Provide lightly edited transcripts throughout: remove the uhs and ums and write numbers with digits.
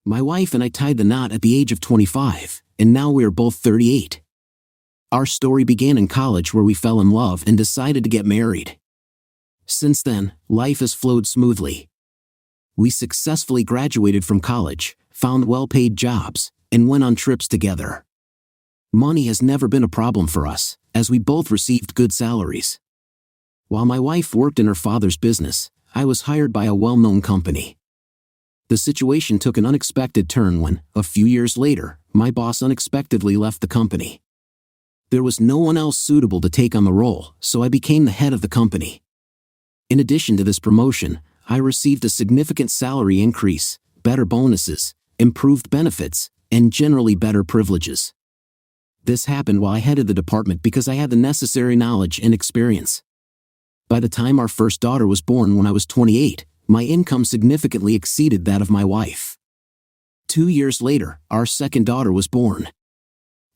My wife and I tied the knot at the age of 25, and now we are both 38. Our story began in college where we fell in love and decided to get married. Since then, life has flowed smoothly. We successfully graduated from college, found well-paid jobs, and went on trips together. Money has never been a problem for us, as we both received good salaries. While my wife worked in her father's business, I was hired by a well-known company. The situation took an unexpected turn when, a few years later, my boss unexpectedly left the company. There was no one else suitable to take on the role, so I became the head of the company. In addition to this promotion, I received a significant salary increase, better bonuses, improved benefits, and generally better privileges. This happened while I headed the department because I had the necessary knowledge and experience. By the time our first daughter was born when I was 28, my income significantly exceeded that of my wife. 2 years later, our second daughter was born.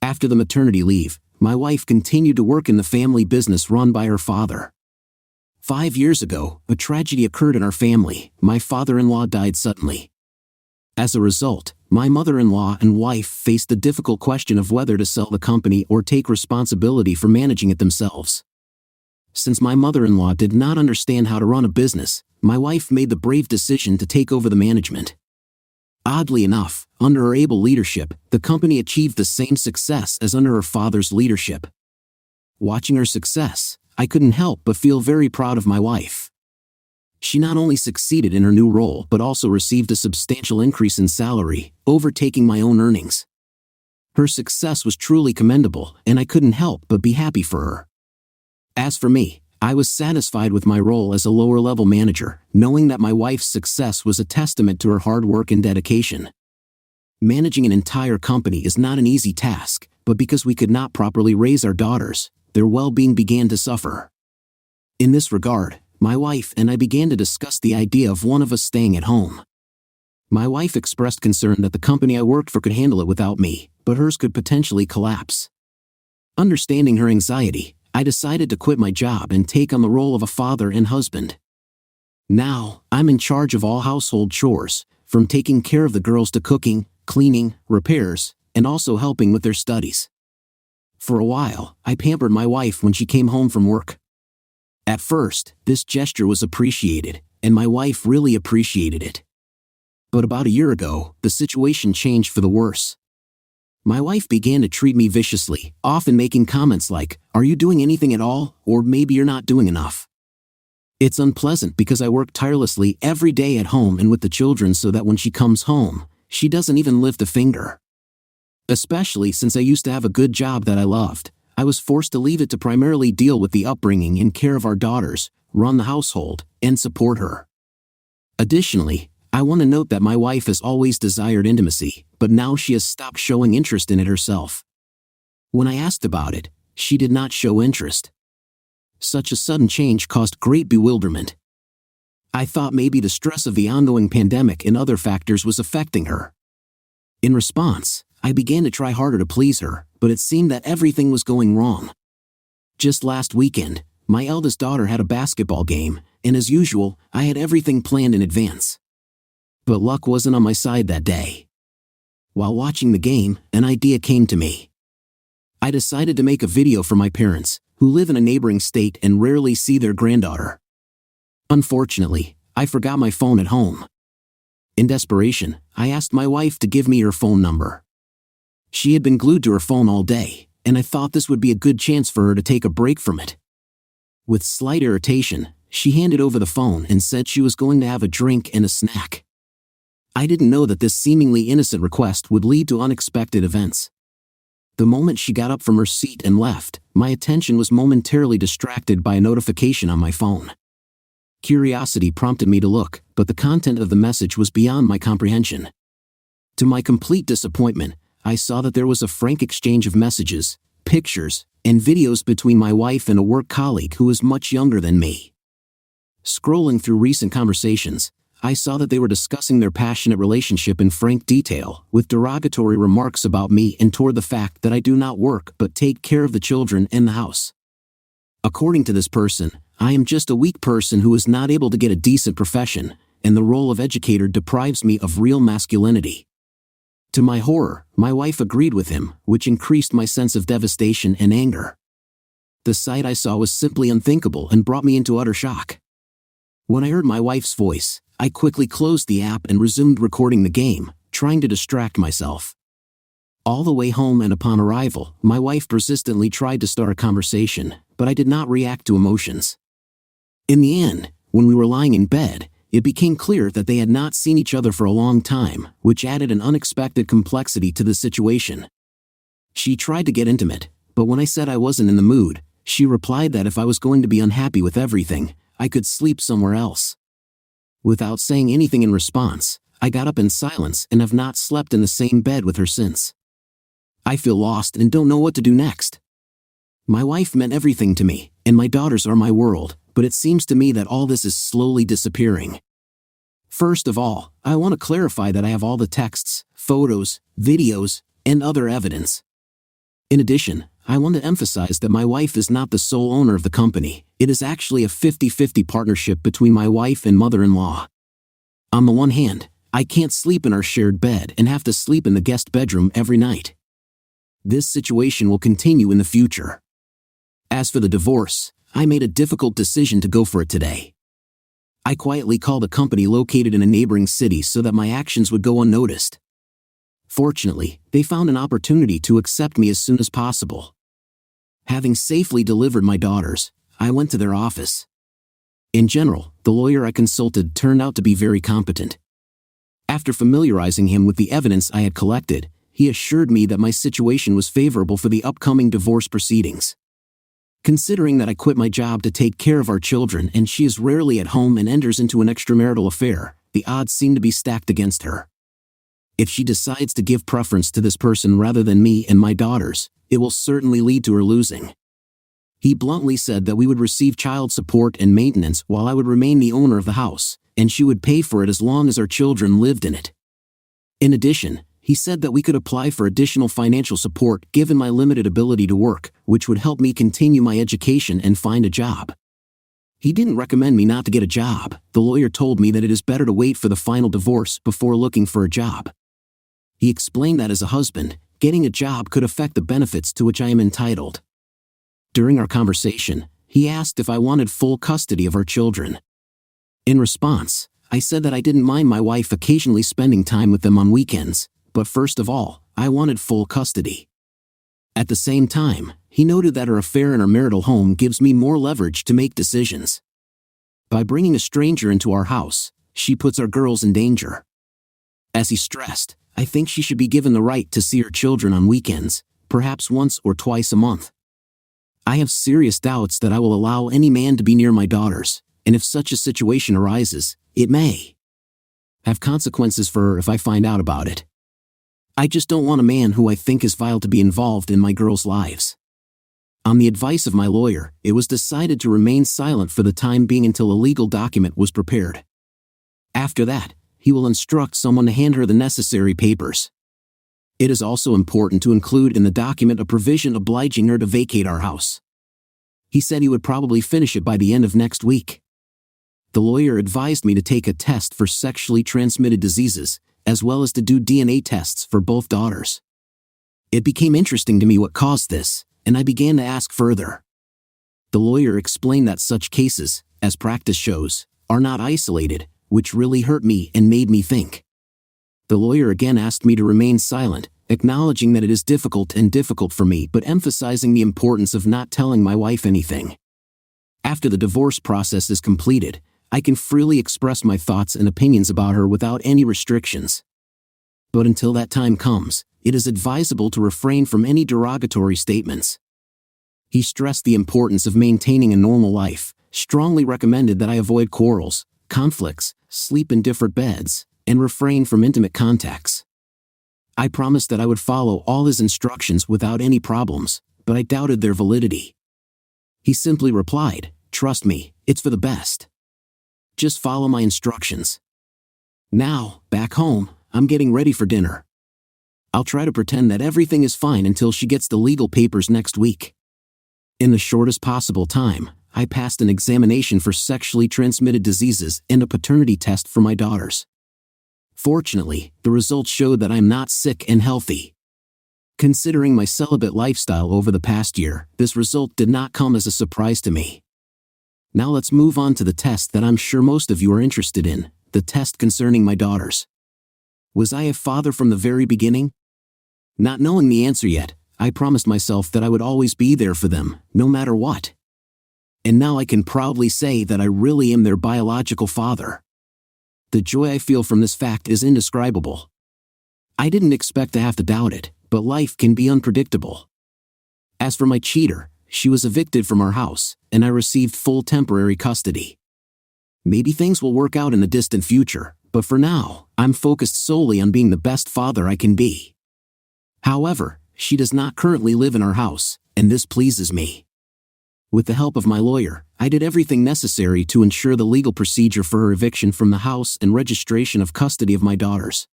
After the maternity leave, my wife continued to work in the family business run by her father. 5 years ago, a tragedy occurred in our family. My father-in-law died suddenly. As a result, my mother-in-law and wife faced the difficult question of whether to sell the company or take responsibility for managing it themselves. Since my mother-in-law did not understand how to run a business, my wife made the brave decision to take over the management. Oddly enough, under her able leadership, the company achieved the same success as under her father's leadership. Watching her success, I couldn't help but feel very proud of my wife. She not only succeeded in her new role but also received a substantial increase in salary, overtaking my own earnings. Her success was truly commendable, and I couldn't help but be happy for her. As for me, I was satisfied with my role as a lower-level manager, knowing that my wife's success was a testament to her hard work and dedication. Managing an entire company is not an easy task, but because we could not properly raise our daughters, their well-being began to suffer. In this regard, my wife and I began to discuss the idea of one of us staying at home. My wife expressed concern that the company I worked for could handle it without me, but hers could potentially collapse. Understanding her anxiety, I decided to quit my job and take on the role of a father and husband. Now, I'm in charge of all household chores, from taking care of the girls to cooking, cleaning, repairs, and also helping with their studies. For a while, I pampered my wife when she came home from work. At first, this gesture was appreciated, and my wife really appreciated it. But about a year ago, the situation changed for the worse. My wife began to treat me viciously, often making comments like, "Are you doing anything at all? Or maybe you're not doing enough." It's unpleasant because I work tirelessly every day at home and with the children so that when she comes home, she doesn't even lift a finger. Especially since I used to have a good job that I loved, I was forced to leave it to primarily deal with the upbringing and care of our daughters, run the household, and support her. Additionally, I want to note that my wife has always desired intimacy, but now she has stopped showing interest in it herself. When I asked about it, she did not show interest. Such a sudden change caused great bewilderment. I thought maybe the stress of the ongoing pandemic and other factors was affecting her. In response, I began to try harder to please her, but it seemed that everything was going wrong. Just last weekend, my eldest daughter had a basketball game, and as usual, I had everything planned in advance. But luck wasn't on my side that day. While watching the game, an idea came to me. I decided to make a video for my parents, who live in a neighboring state and rarely see their granddaughter. Unfortunately, I forgot my phone at home. In desperation, I asked my wife to give me her phone number. She had been glued to her phone all day, and I thought this would be a good chance for her to take a break from it. With slight irritation, she handed over the phone and said she was going to have a drink and a snack. I didn't know that this seemingly innocent request would lead to unexpected events. The moment she got up from her seat and left, my attention was momentarily distracted by a notification on my phone. Curiosity prompted me to look, but the content of the message was beyond my comprehension. To my complete disappointment, I saw that there was a frank exchange of messages, pictures, and videos between my wife and a work colleague who is much younger than me. Scrolling through recent conversations, I saw that they were discussing their passionate relationship in frank detail, with derogatory remarks about me and toward the fact that I do not work but take care of the children and the house. According to this person, I am just a weak person who is not able to get a decent profession, and the role of educator deprives me of real masculinity. To my horror, my wife agreed with him, which increased my sense of devastation and anger. The sight I saw was simply unthinkable and brought me into utter shock. When I heard my wife's voice, I quickly closed the app and resumed recording the game, trying to distract myself. All the way home and upon arrival, my wife persistently tried to start a conversation, but I did not react to emotions. In the end, when we were lying in bed, it became clear that they had not seen each other for a long time, which added an unexpected complexity to the situation. She tried to get intimate, but when I said I wasn't in the mood, she replied that if I was going to be unhappy with everything, I could sleep somewhere else. Without saying anything in response, I got up in silence and have not slept in the same bed with her since. I feel lost and don't know what to do next. My wife meant everything to me, and my daughters are my world, but it seems to me that all this is slowly disappearing. First of all, I want to clarify that I have all the texts, photos, videos, and other evidence. In addition, I want to emphasize that my wife is not the sole owner of the company. It is actually a 50-50 partnership between my wife and mother-in-law. On the one hand, I can't sleep in our shared bed and have to sleep in the guest bedroom every night. This situation will continue in the future. As for the divorce, I made a difficult decision to go for it today. I quietly called a company located in a neighboring city so that my actions would go unnoticed. Fortunately, they found an opportunity to accept me as soon as possible. Having safely delivered my daughters, I went to their office. In general, the lawyer I consulted turned out to be very competent. After familiarizing him with the evidence I had collected, he assured me that my situation was favorable for the upcoming divorce proceedings. Considering that I quit my job to take care of our children and she is rarely at home and enters into an extramarital affair, the odds seem to be stacked against her. If she decides to give preference to this person rather than me and my daughters, it will certainly lead to her losing. He bluntly said that we would receive child support and maintenance while I would remain the owner of the house, and she would pay for it as long as our children lived in it. In addition, he said that we could apply for additional financial support given my limited ability to work, which would help me continue my education and find a job. He didn't recommend me not to get a job. The lawyer told me that it is better to wait for the final divorce before looking for a job. He explained that as a husband, getting a job could affect the benefits to which I am entitled. During our conversation, he asked if I wanted full custody of our children. In response, I said that I didn't mind my wife occasionally spending time with them on weekends, but first of all, I wanted full custody. At the same time, he noted that her affair in our marital home gives me more leverage to make decisions. By bringing a stranger into our house, she puts our girls in danger. As he stressed, I think she should be given the right to see her children on weekends, perhaps once or twice a month. I have serious doubts that I will allow any man to be near my daughters, and if such a situation arises, it may have consequences for her if I find out about it. I just don't want a man who I think is vile to be involved in my girls' lives. On the advice of my lawyer, it was decided to remain silent for the time being until a legal document was prepared. After that, he will instruct someone to hand her the necessary papers. It is also important to include in the document a provision obliging her to vacate our house. He said he would probably finish it by the end of next week. The lawyer advised me to take a test for sexually transmitted diseases, as well as to do DNA tests for both daughters. It became interesting to me what caused this, and I began to ask further. The lawyer explained that such cases, as practice shows, are not isolated, which really hurt me and made me think. The lawyer again asked me to remain silent, acknowledging that it is difficult for me but emphasizing the importance of not telling my wife anything. After the divorce process is completed, I can freely express my thoughts and opinions about her without any restrictions. But until that time comes, it is advisable to refrain from any derogatory statements. He stressed the importance of maintaining a normal life, strongly recommended that I avoid quarrels, conflicts, sleep in different beds, and refrain from intimate contacts. I promised that I would follow all his instructions without any problems, but I doubted their validity. He simply replied, "Trust me, it's for the best. Just follow my instructions." Now, back home, I'm getting ready for dinner. I'll try to pretend that everything is fine until she gets the legal papers next week. In the shortest possible time, I passed an examination for sexually transmitted diseases and a paternity test for my daughters. Fortunately, the results showed that I am not sick and healthy. Considering my celibate lifestyle over the past year, this result did not come as a surprise to me. Now let's move on to the test that I'm sure most of you are interested in, the test concerning my daughters. Was I a father from the very beginning? Not knowing the answer yet, I promised myself that I would always be there for them, no matter what. And now I can proudly say that I really am their biological father. The joy I feel from this fact is indescribable. I didn't expect to have to doubt it, but life can be unpredictable. As for my cheater, she was evicted from our house, and I received full temporary custody. Maybe things will work out in the distant future, but for now, I'm focused solely on being the best father I can be. However, she does not currently live in our house, and this pleases me. With the help of my lawyer, I did everything necessary to ensure the legal procedure for her eviction from the house and registration of custody of my daughters.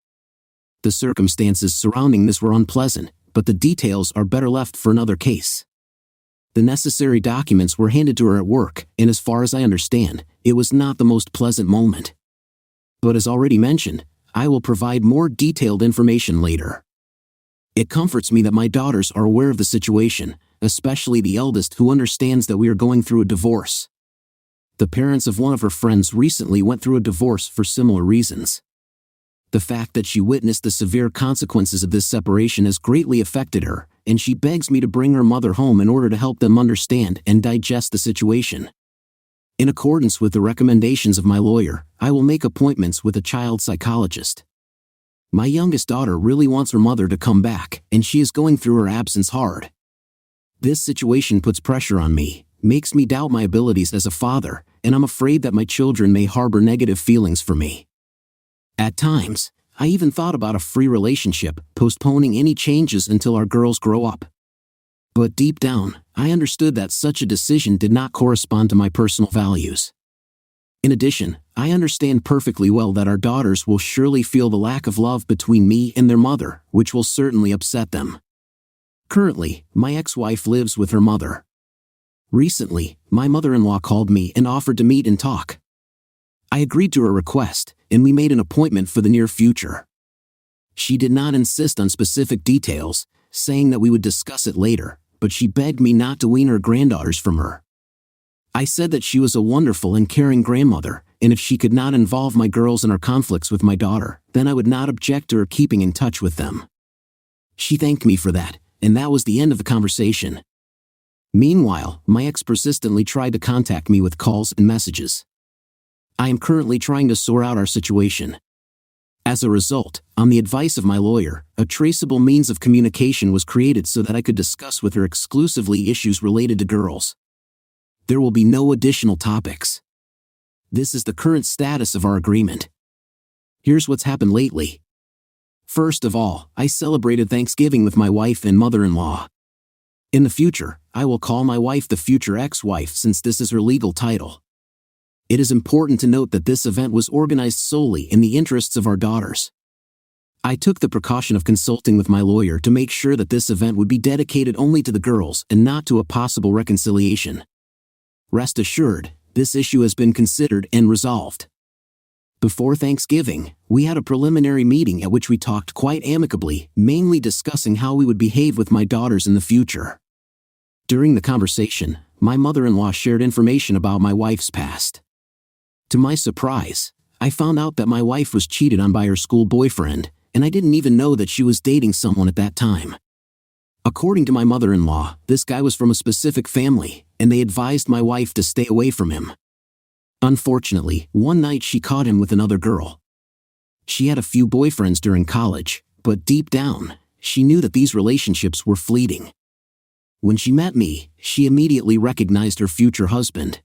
The circumstances surrounding this were unpleasant, but the details are better left for another case. The necessary documents were handed to her at work, and as far as I understand, it was not the most pleasant moment. But as already mentioned, I will provide more detailed information later. It comforts me that my daughters are aware of the situation, especially the eldest, who understands that we are going through a divorce. The parents of one of her friends recently went through a divorce for similar reasons. The fact that she witnessed the severe consequences of this separation has greatly affected her, and she begs me to bring her mother home in order to help them understand and digest the situation. In accordance with the recommendations of my lawyer, I will make appointments with a child psychologist. My youngest daughter really wants her mother to come back, and she is going through her absence hard. This situation puts pressure on me, makes me doubt my abilities as a father, and I'm afraid that my children may harbor negative feelings for me. At times, I even thought about a free relationship, postponing any changes until our girls grow up. But deep down, I understood that such a decision did not correspond to my personal values. In addition, I understand perfectly well that our daughters will surely feel the lack of love between me and their mother, which will certainly upset them. Currently, my ex-wife lives with her mother. Recently, my mother-in-law called me and offered to meet and talk. I agreed to her request, and we made an appointment for the near future. She did not insist on specific details, saying that we would discuss it later, but she begged me not to wean her granddaughters from her. I said that she was a wonderful and caring grandmother, and if she could not involve my girls in her conflicts with my daughter, then I would not object to her keeping in touch with them. She thanked me for that, and that was the end of the conversation. Meanwhile, my ex persistently tried to contact me with calls and messages. I am currently trying to sort out our situation. As a result, on the advice of my lawyer, a traceable means of communication was created so that I could discuss with her exclusively issues related to girls. There will be no additional topics. This is the current status of our agreement. Here's what's happened lately. First of all, I celebrated Thanksgiving with my wife and mother-in-law. In the future, I will call my wife the future ex-wife since this is her legal title. It is important to note that this event was organized solely in the interests of our daughters. I took the precaution of consulting with my lawyer to make sure that this event would be dedicated only to the girls and not to a possible reconciliation. Rest assured, this issue has been considered and resolved. Before Thanksgiving, we had a preliminary meeting at which we talked quite amicably, mainly discussing how we would behave with my daughters in the future. During the conversation, my mother-in-law shared information about my wife's past. To my surprise, I found out that my wife was cheated on by her school boyfriend, and I didn't even know that she was dating someone at that time. According to my mother-in-law, this guy was from a specific family, and they advised my wife to stay away from him. Unfortunately, one night she caught him with another girl. She had a few boyfriends during college, but deep down, she knew that these relationships were fleeting. When she met me, she immediately recognized her future husband.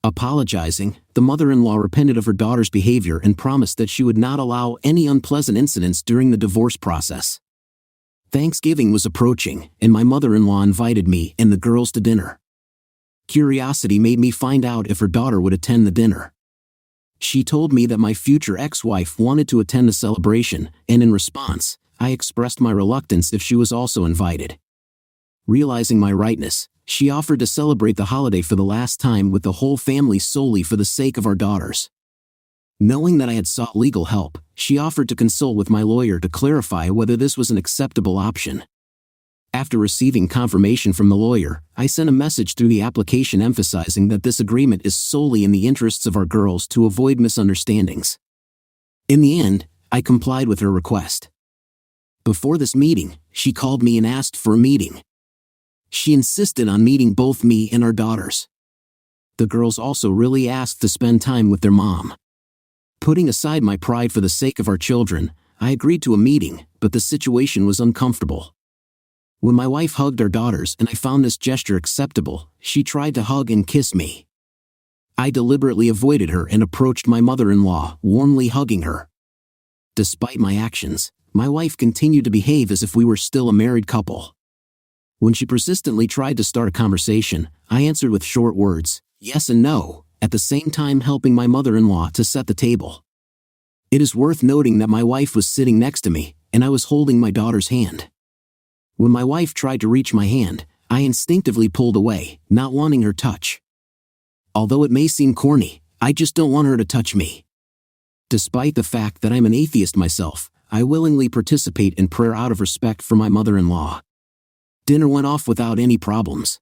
Apologizing, the mother-in-law repented of her daughter's behavior and promised that she would not allow any unpleasant incidents during the divorce process. Thanksgiving was approaching, and my mother-in-law invited me and the girls to dinner. Curiosity made me find out if her daughter would attend the dinner. She told me that my future ex-wife wanted to attend the celebration, and in response, I expressed my reluctance if she was also invited. Realizing my rightness, she offered to celebrate the holiday for the last time with the whole family solely for the sake of our daughters. Knowing that I had sought legal help, she offered to consult with my lawyer to clarify whether this was an acceptable option. After receiving confirmation from the lawyer, I sent a message through the application emphasizing that this agreement is solely in the interests of our girls to avoid misunderstandings. In the end, I complied with her request. Before this meeting, she called me and asked for a meeting. She insisted on meeting both me and our daughters. The girls also really asked to spend time with their mom. Putting aside my pride for the sake of our children, I agreed to a meeting, but the situation was uncomfortable. When my wife hugged our daughters and I found this gesture acceptable, she tried to hug and kiss me. I deliberately avoided her and approached my mother-in-law, warmly hugging her. Despite my actions, my wife continued to behave as if we were still a married couple. When she persistently tried to start a conversation, I answered with short words, yes and no, at the same time helping my mother-in-law to set the table. It is worth noting that my wife was sitting next to me, and I was holding my daughter's hand. When my wife tried to reach my hand, I instinctively pulled away, not wanting her touch. Although it may seem corny, I just don't want her to touch me. Despite the fact that I'm an atheist myself, I willingly participate in prayer out of respect for my mother-in-law. Dinner went off without any problems.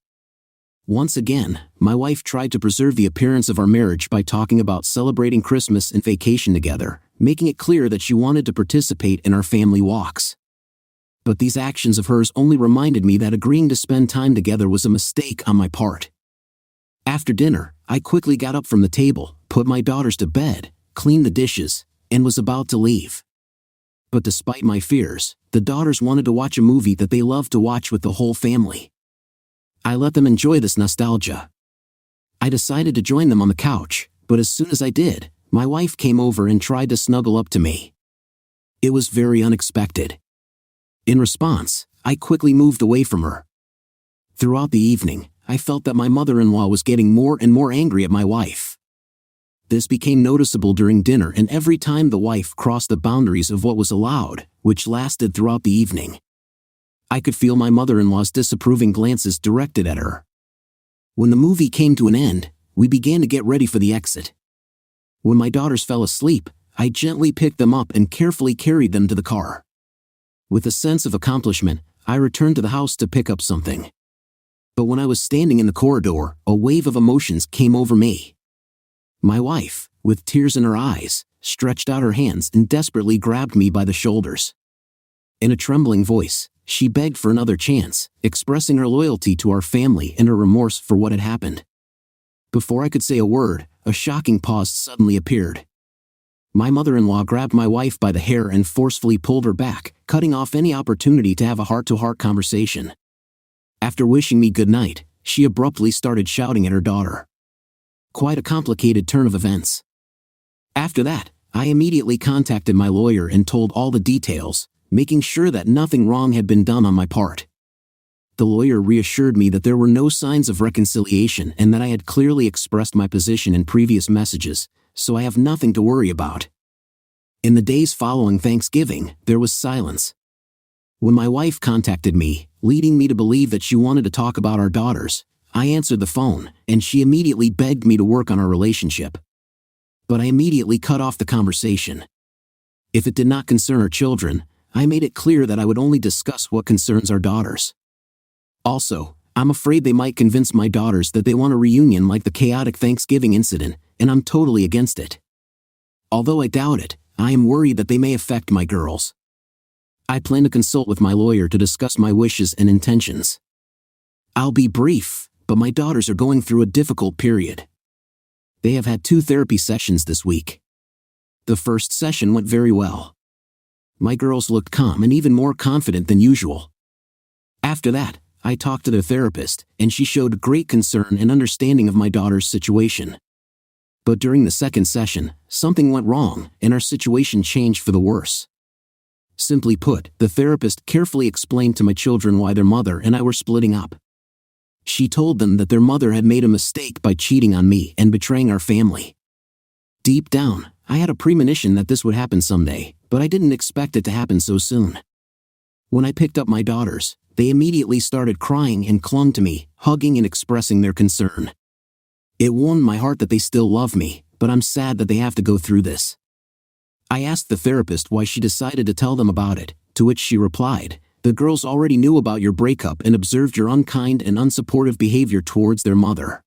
Once again, my wife tried to preserve the appearance of our marriage by talking about celebrating Christmas and vacation together, making it clear that she wanted to participate in our family walks. But these actions of hers only reminded me that agreeing to spend time together was a mistake on my part. After dinner, I quickly got up from the table, put my daughters to bed, cleaned the dishes, and was about to leave. But despite my fears, the daughters wanted to watch a movie that they love to watch with the whole family. I let them enjoy this nostalgia. I decided to join them on the couch, but as soon as I did, my wife came over and tried to snuggle up to me. It was very unexpected. In response, I quickly moved away from her. Throughout the evening, I felt that my mother-in-law was getting more and more angry at my wife. This became noticeable during dinner and every time the wife crossed the boundaries of what was allowed, which lasted throughout the evening. I could feel my mother-in-law's disapproving glances directed at her. When the movie came to an end, we began to get ready for the exit. When my daughters fell asleep, I gently picked them up and carefully carried them to the car. With a sense of accomplishment, I returned to the house to pick up something. But when I was standing in the corridor, a wave of emotions came over me. My wife, with tears in her eyes, stretched out her hands and desperately grabbed me by the shoulders. In a trembling voice, she begged for another chance, expressing her loyalty to our family and her remorse for what had happened. Before I could say a word, a shocking pause suddenly appeared. My mother-in-law grabbed my wife by the hair and forcefully pulled her back, cutting off any opportunity to have a heart-to-heart conversation. After wishing me good night, she abruptly started shouting at her daughter. Quite a complicated turn of events. After that, I immediately contacted my lawyer and told all the details, making sure that nothing wrong had been done on my part. The lawyer reassured me that there were no signs of reconciliation and that I had clearly expressed my position in previous messages, so I have nothing to worry about. In the days following Thanksgiving, there was silence. When my wife contacted me, leading me to believe that she wanted to talk about our daughters, I answered the phone, and she immediately begged me to work on our relationship. But I immediately cut off the conversation. If it did not concern our children, I made it clear that I would only discuss what concerns our daughters. Also, I'm afraid they might convince my daughters that they want a reunion like the chaotic Thanksgiving incident, and I'm totally against it. Although I doubt it, I am worried that they may affect my girls. I plan to consult with my lawyer to discuss my wishes and intentions. I'll be brief, but my daughters are going through a difficult period. They have had 2 therapy sessions this week. The first session went very well. My girls looked calm and even more confident than usual. After that, I talked to their therapist, and she showed great concern and understanding of my daughter's situation. But during the second session, something went wrong, and our situation changed for the worse. Simply put, the therapist carefully explained to my children why their mother and I were splitting up. She told them that their mother had made a mistake by cheating on me and betraying our family. Deep down, I had a premonition that this would happen someday, but I didn't expect it to happen so soon. When I picked up my daughters, they immediately started crying and clung to me, hugging and expressing their concern. It warmed my heart that they still love me, but I'm sad that they have to go through this. I asked the therapist why she decided to tell them about it, to which she replied, "The girls already knew about your breakup and observed your unkind and unsupportive behavior towards their mother.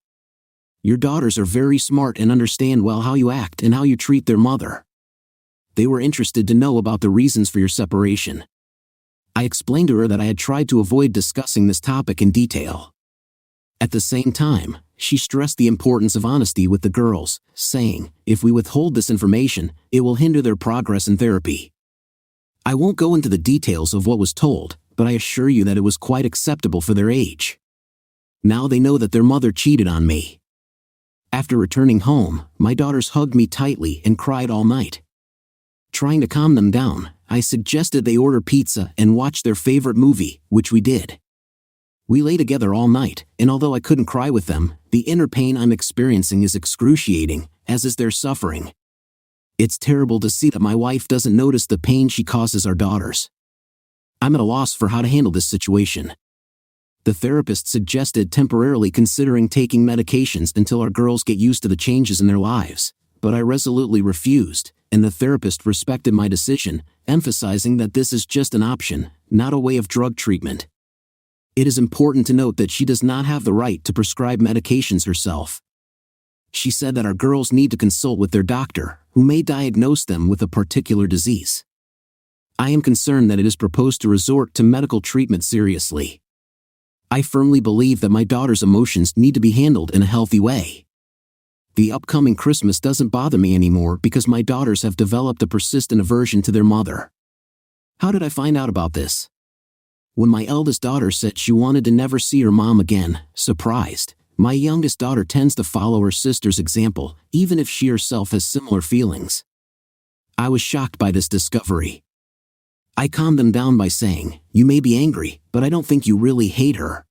Your daughters are very smart and understand well how you act and how you treat their mother. They were interested to know about the reasons for your separation." I explained to her that I had tried to avoid discussing this topic in detail. At the same time, she stressed the importance of honesty with the girls, saying, "If we withhold this information, it will hinder their progress in therapy." I won't go into the details of what was told, but I assure you that it was quite acceptable for their age. Now they know that their mother cheated on me. After returning home, my daughters hugged me tightly and cried all night. Trying to calm them down, I suggested they order pizza and watch their favorite movie, which we did. We lay together all night, and although I couldn't cry with them, the inner pain I'm experiencing is excruciating, as is their suffering. It's terrible to see that my wife doesn't notice the pain she causes our daughters. I'm at a loss for how to handle this situation. The therapist suggested temporarily considering taking medications until our girls get used to the changes in their lives, but I resolutely refused, and the therapist respected my decision, emphasizing that this is just an option, not a way of drug treatment. It is important to note that she does not have the right to prescribe medications herself. She said that our girls need to consult with their doctor, who may diagnose them with a particular disease. I am concerned that it is proposed to resort to medical treatment seriously. I firmly believe that my daughter's emotions need to be handled in a healthy way. The upcoming Christmas doesn't bother me anymore because my daughters have developed a persistent aversion to their mother. How did I find out about this? When my eldest daughter said she wanted to never see her mom again, surprised, my youngest daughter tends to follow her sister's example, even if she herself has similar feelings. I was shocked by this discovery. I calmed them down by saying, "You may be angry, but I don't think you really hate her."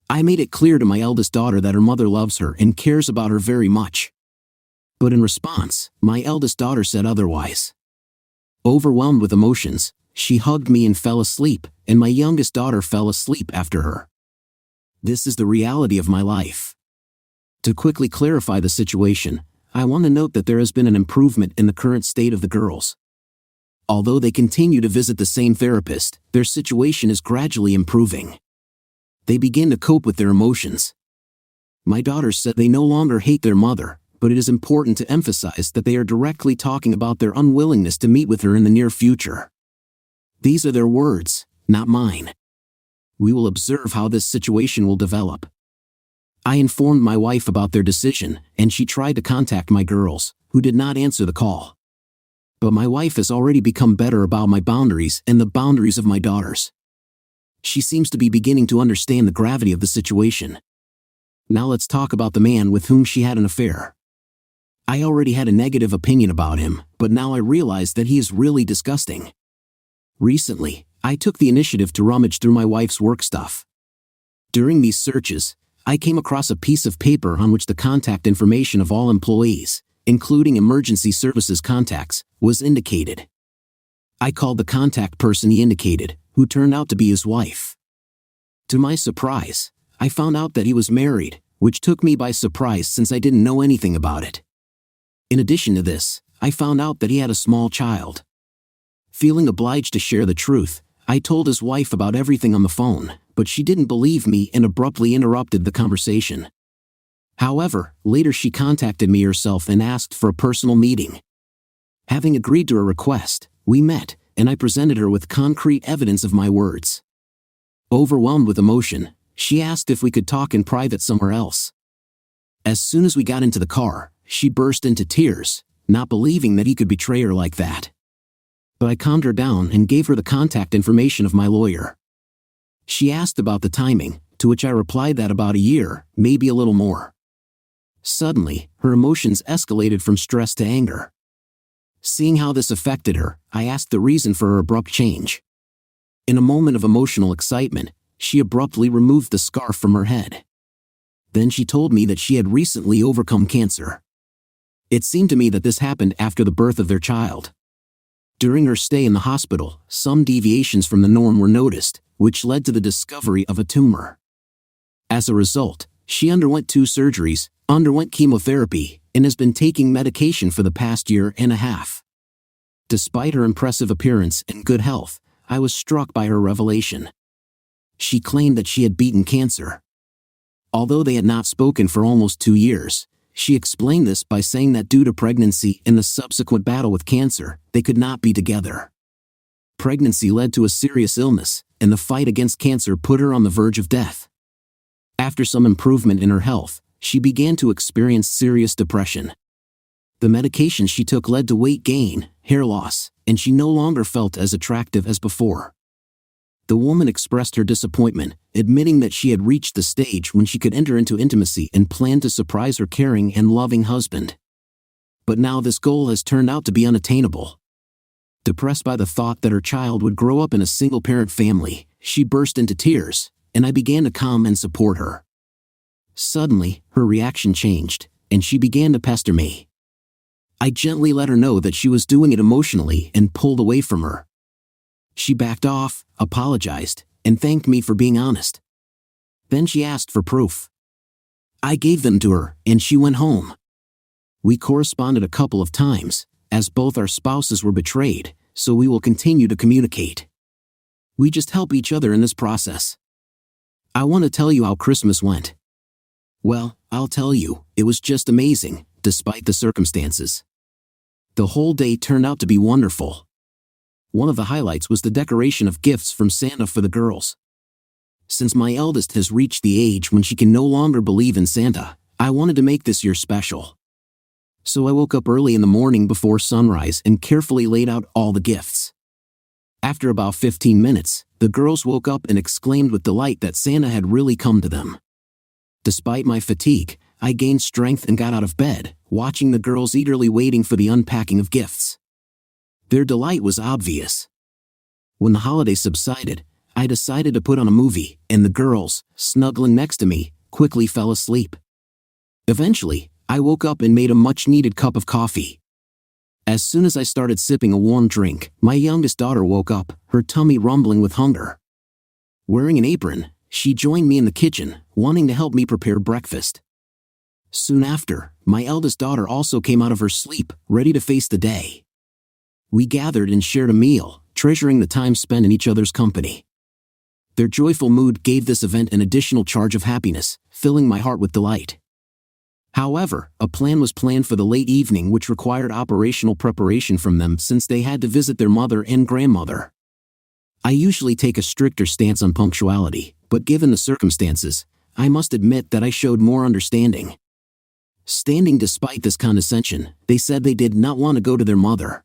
I made it clear to my eldest daughter that her mother loves her and cares about her very much. But in response, my eldest daughter said otherwise. Overwhelmed with emotions, she hugged me and fell asleep, and my youngest daughter fell asleep after her. This is the reality of my life. To quickly clarify the situation, I want to note that there has been an improvement in the current state of the girls. Although they continue to visit the same therapist, their situation is gradually improving. They begin to cope with their emotions. My daughters said they no longer hate their mother, but it is important to emphasize that they are directly talking about their unwillingness to meet with her in the near future. These are their words, not mine. We will observe how this situation will develop. I informed my wife about their decision, and she tried to contact my girls, who did not answer the call. But my wife has already become better about my boundaries and the boundaries of my daughters. She seems to be beginning to understand the gravity of the situation. Now let's talk about the man with whom she had an affair. I already had a negative opinion about him, but now I realize that he is really disgusting. Recently, I took the initiative to rummage through my wife's work stuff. During these searches, I came across a piece of paper on which the contact information of all employees, including emergency services contacts, was indicated. I called the contact person he indicated, who turned out to be his wife. To my surprise, I found out that he was married, which took me by surprise since I didn't know anything about it. In addition to this, I found out that he had a small child. Feeling obliged to share the truth, I told his wife about everything on the phone, but she didn't believe me and abruptly interrupted the conversation. However, later she contacted me herself and asked for a personal meeting. Having agreed to her request, we met, and I presented her with concrete evidence of my words. Overwhelmed with emotion, she asked if we could talk in private somewhere else. As soon as we got into the car, she burst into tears, not believing that he could betray her like that. But I calmed her down and gave her the contact information of my lawyer. She asked about the timing, to which I replied that about a year, maybe a little more. Suddenly, her emotions escalated from stress to anger. Seeing how this affected her, I asked the reason for her abrupt change. In a moment of emotional excitement, she abruptly removed the scarf from her head. Then she told me that she had recently overcome cancer. It seemed to me that this happened after the birth of their child. During her stay in the hospital, some deviations from the norm were noticed, which led to the discovery of a tumor. As a result, she underwent 2 surgeries, underwent chemotherapy, and has been taking medication for the past year and a half. Despite her impressive appearance and good health, I was struck by her revelation. She claimed that she had beaten cancer. Although they had not spoken for almost 2 years, she explained this by saying that due to pregnancy and the subsequent battle with cancer, they could not be together. Pregnancy led to a serious illness, and the fight against cancer put her on the verge of death. After some improvement in her health, she began to experience serious depression. The medication she took led to weight gain, hair loss, and she no longer felt as attractive as before. The woman expressed her disappointment, admitting that she had reached the stage when she could enter into intimacy and planned to surprise her caring and loving husband. But now this goal has turned out to be unattainable. Depressed by the thought that her child would grow up in a single-parent family, she burst into tears, and I began to calm and support her. Suddenly, her reaction changed, and she began to pester me. I gently let her know that she was doing it emotionally and pulled away from her. She backed off, apologized, and thanked me for being honest. Then she asked for proof. I gave them to her, and she went home. We corresponded a couple of times, as both our spouses were betrayed, so we will continue to communicate. We just help each other in this process. I want to tell you how Christmas went. Well, I'll tell you, it was just amazing, despite the circumstances. The whole day turned out to be wonderful. One of the highlights was the decoration of gifts from Santa for the girls. Since my eldest has reached the age when she can no longer believe in Santa, I wanted to make this year special. So I woke up early in the morning before sunrise and carefully laid out all the gifts. After about 15 minutes, the girls woke up and exclaimed with delight that Santa had really come to them. Despite my fatigue, I gained strength and got out of bed, watching the girls eagerly waiting for the unpacking of gifts. Their delight was obvious. When the holiday subsided, I decided to put on a movie, and the girls, snuggling next to me, quickly fell asleep. Eventually, I woke up and made a much-needed cup of coffee. As soon as I started sipping a warm drink, my youngest daughter woke up, her tummy rumbling with hunger. Wearing an apron, she joined me in the kitchen, wanting to help me prepare breakfast. Soon after, my eldest daughter also came out of her sleep, ready to face the day. We gathered and shared a meal, treasuring the time spent in each other's company. Their joyful mood gave this event an additional charge of happiness, filling my heart with delight. However, a plan was planned for the late evening which required operational preparation from them since they had to visit their mother and grandmother. I usually take a stricter stance on punctuality, but given the circumstances, I must admit that I showed more understanding. Standing despite this condescension, they said they did not want to go to their mother.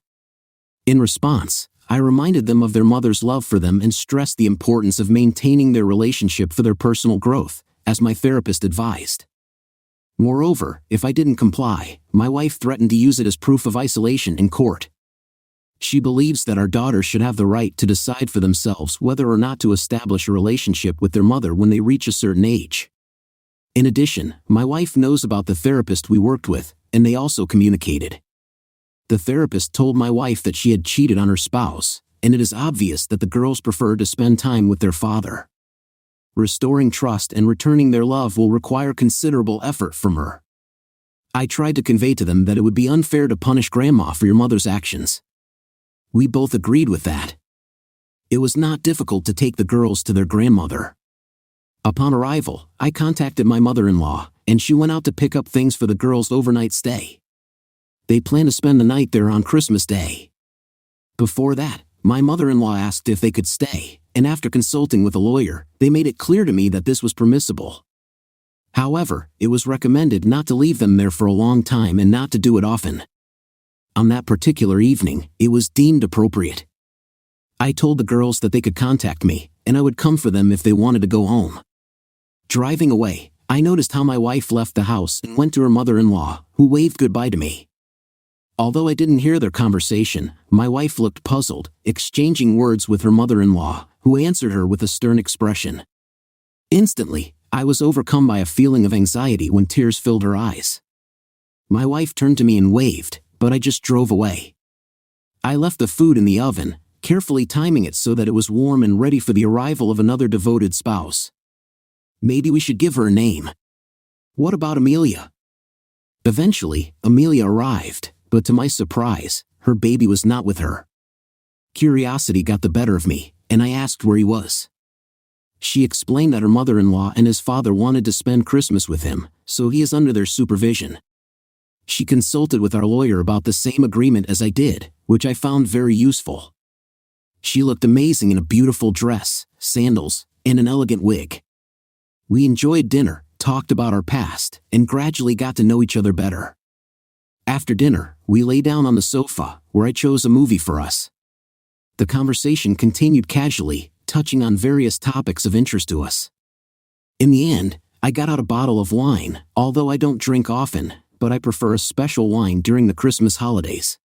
In response, I reminded them of their mother's love for them and stressed the importance of maintaining their relationship for their personal growth, as my therapist advised. Moreover, if I didn't comply, my wife threatened to use it as proof of isolation in court. She believes that our daughters should have the right to decide for themselves whether or not to establish a relationship with their mother when they reach a certain age. In addition, my wife knows about the therapist we worked with, and they also communicated. The therapist told my wife that she had cheated on her spouse, and it is obvious that the girls prefer to spend time with their father. Restoring trust and returning their love will require considerable effort from her. I tried to convey to them that it would be unfair to punish Grandma for your mother's actions. We both agreed with that. It was not difficult to take the girls to their grandmother. Upon arrival, I contacted my mother-in-law, and she went out to pick up things for the girls' overnight stay. They planned to spend the night there on Christmas Day. Before that, my mother-in-law asked if they could stay, and after consulting with a lawyer, they made it clear to me that this was permissible. However, it was recommended not to leave them there for a long time and not to do it often. On that particular evening, it was deemed appropriate. I told the girls that they could contact me, and I would come for them if they wanted to go home. Driving away, I noticed how my wife left the house and went to her mother-in-law, who waved goodbye to me. Although I didn't hear their conversation, my wife looked puzzled, exchanging words with her mother-in-law, who answered her with a stern expression. Instantly, I was overcome by a feeling of anxiety when tears filled her eyes. My wife turned to me and waved, but I just drove away. I left the food in the oven, carefully timing it so that it was warm and ready for the arrival of another devoted spouse. Maybe we should give her a name. What about Amelia? Eventually, Amelia arrived, but to my surprise, her baby was not with her. Curiosity got the better of me, and I asked where he was. She explained that her mother-in-law and his father wanted to spend Christmas with him, so he is under their supervision. She consulted with our lawyer about the same agreement as I did, which I found very useful. She looked amazing in a beautiful dress, sandals, and an elegant wig. We enjoyed dinner, talked about our past, and gradually got to know each other better. After dinner, we lay down on the sofa, where I chose a movie for us. The conversation continued casually, touching on various topics of interest to us. In the end, I got out a bottle of wine, although I don't drink often, but I prefer a special wine during the Christmas holidays.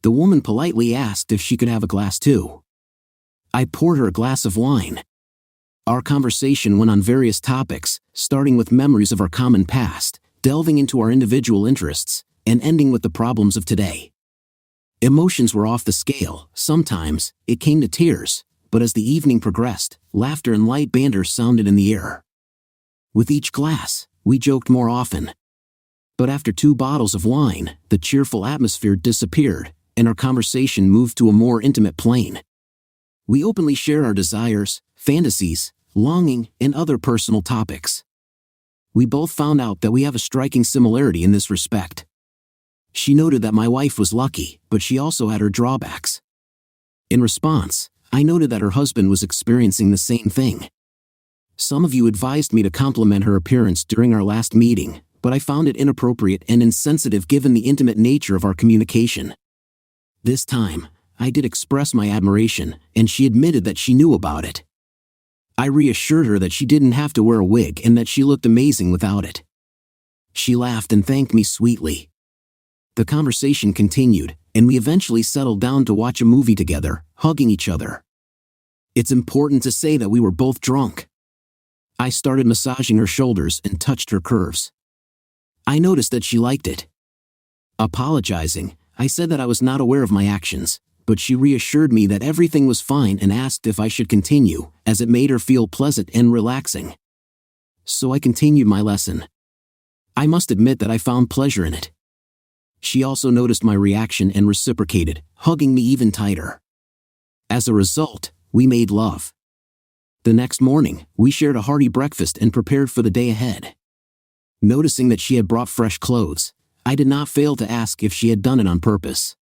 The woman politely asked if she could have a glass too. I poured her a glass of wine. Our conversation went on various topics, starting with memories of our common past, delving into our individual interests, and ending with the problems of today. Emotions were off the scale. Sometimes, it came to tears, but as the evening progressed, laughter and light banter sounded in the air. With each glass, we joked more often. But after 2 bottles of wine, the cheerful atmosphere disappeared, and our conversation moved to a more intimate plane. We openly shared our desires, fantasies, longing, and other personal topics. We both found out that we have a striking similarity in this respect. She noted that my wife was lucky, but she also had her drawbacks. In response, I noted that her husband was experiencing the same thing. Some of you advised me to compliment her appearance during our last meeting, but I found it inappropriate and insensitive given the intimate nature of our communication. This time, I did express my admiration, and she admitted that she knew about it. I reassured her that she didn't have to wear a wig and that she looked amazing without it. She laughed and thanked me sweetly. The conversation continued, and we eventually settled down to watch a movie together, hugging each other. It's important to say that we were both drunk. I started massaging her shoulders and touched her curves. I noticed that she liked it. Apologizing, I said that I was not aware of my actions, but she reassured me that everything was fine and asked if I should continue, as it made her feel pleasant and relaxing. So I continued my lesson. I must admit that I found pleasure in it. She also noticed my reaction and reciprocated, hugging me even tighter. As a result, we made love. The next morning, we shared a hearty breakfast and prepared for the day ahead. Noticing that she had brought fresh clothes, I did not fail to ask if she had done it on purpose.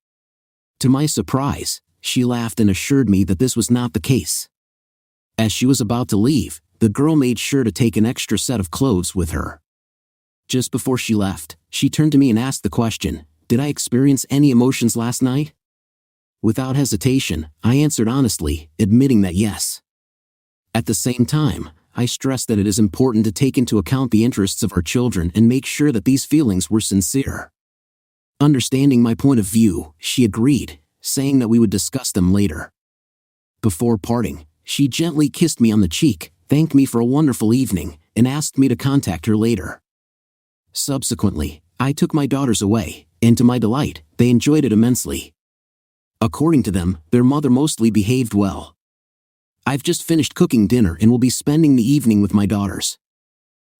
To my surprise, she laughed and assured me that this was not the case. As she was about to leave, the girl made sure to take an extra set of clothes with her. Just before she left, she turned to me and asked the question, "Did I experience any emotions last night?" Without hesitation, I answered honestly, admitting that yes. At the same time, I stressed that it is important to take into account the interests of our children and make sure that these feelings were sincere. Understanding my point of view, she agreed, saying that we would discuss them later. Before parting, she gently kissed me on the cheek, thanked me for a wonderful evening, and asked me to contact her later. Subsequently, I took my daughters away, and to my delight, they enjoyed it immensely. According to them, their mother mostly behaved well. I've just finished cooking dinner and will be spending the evening with my daughters.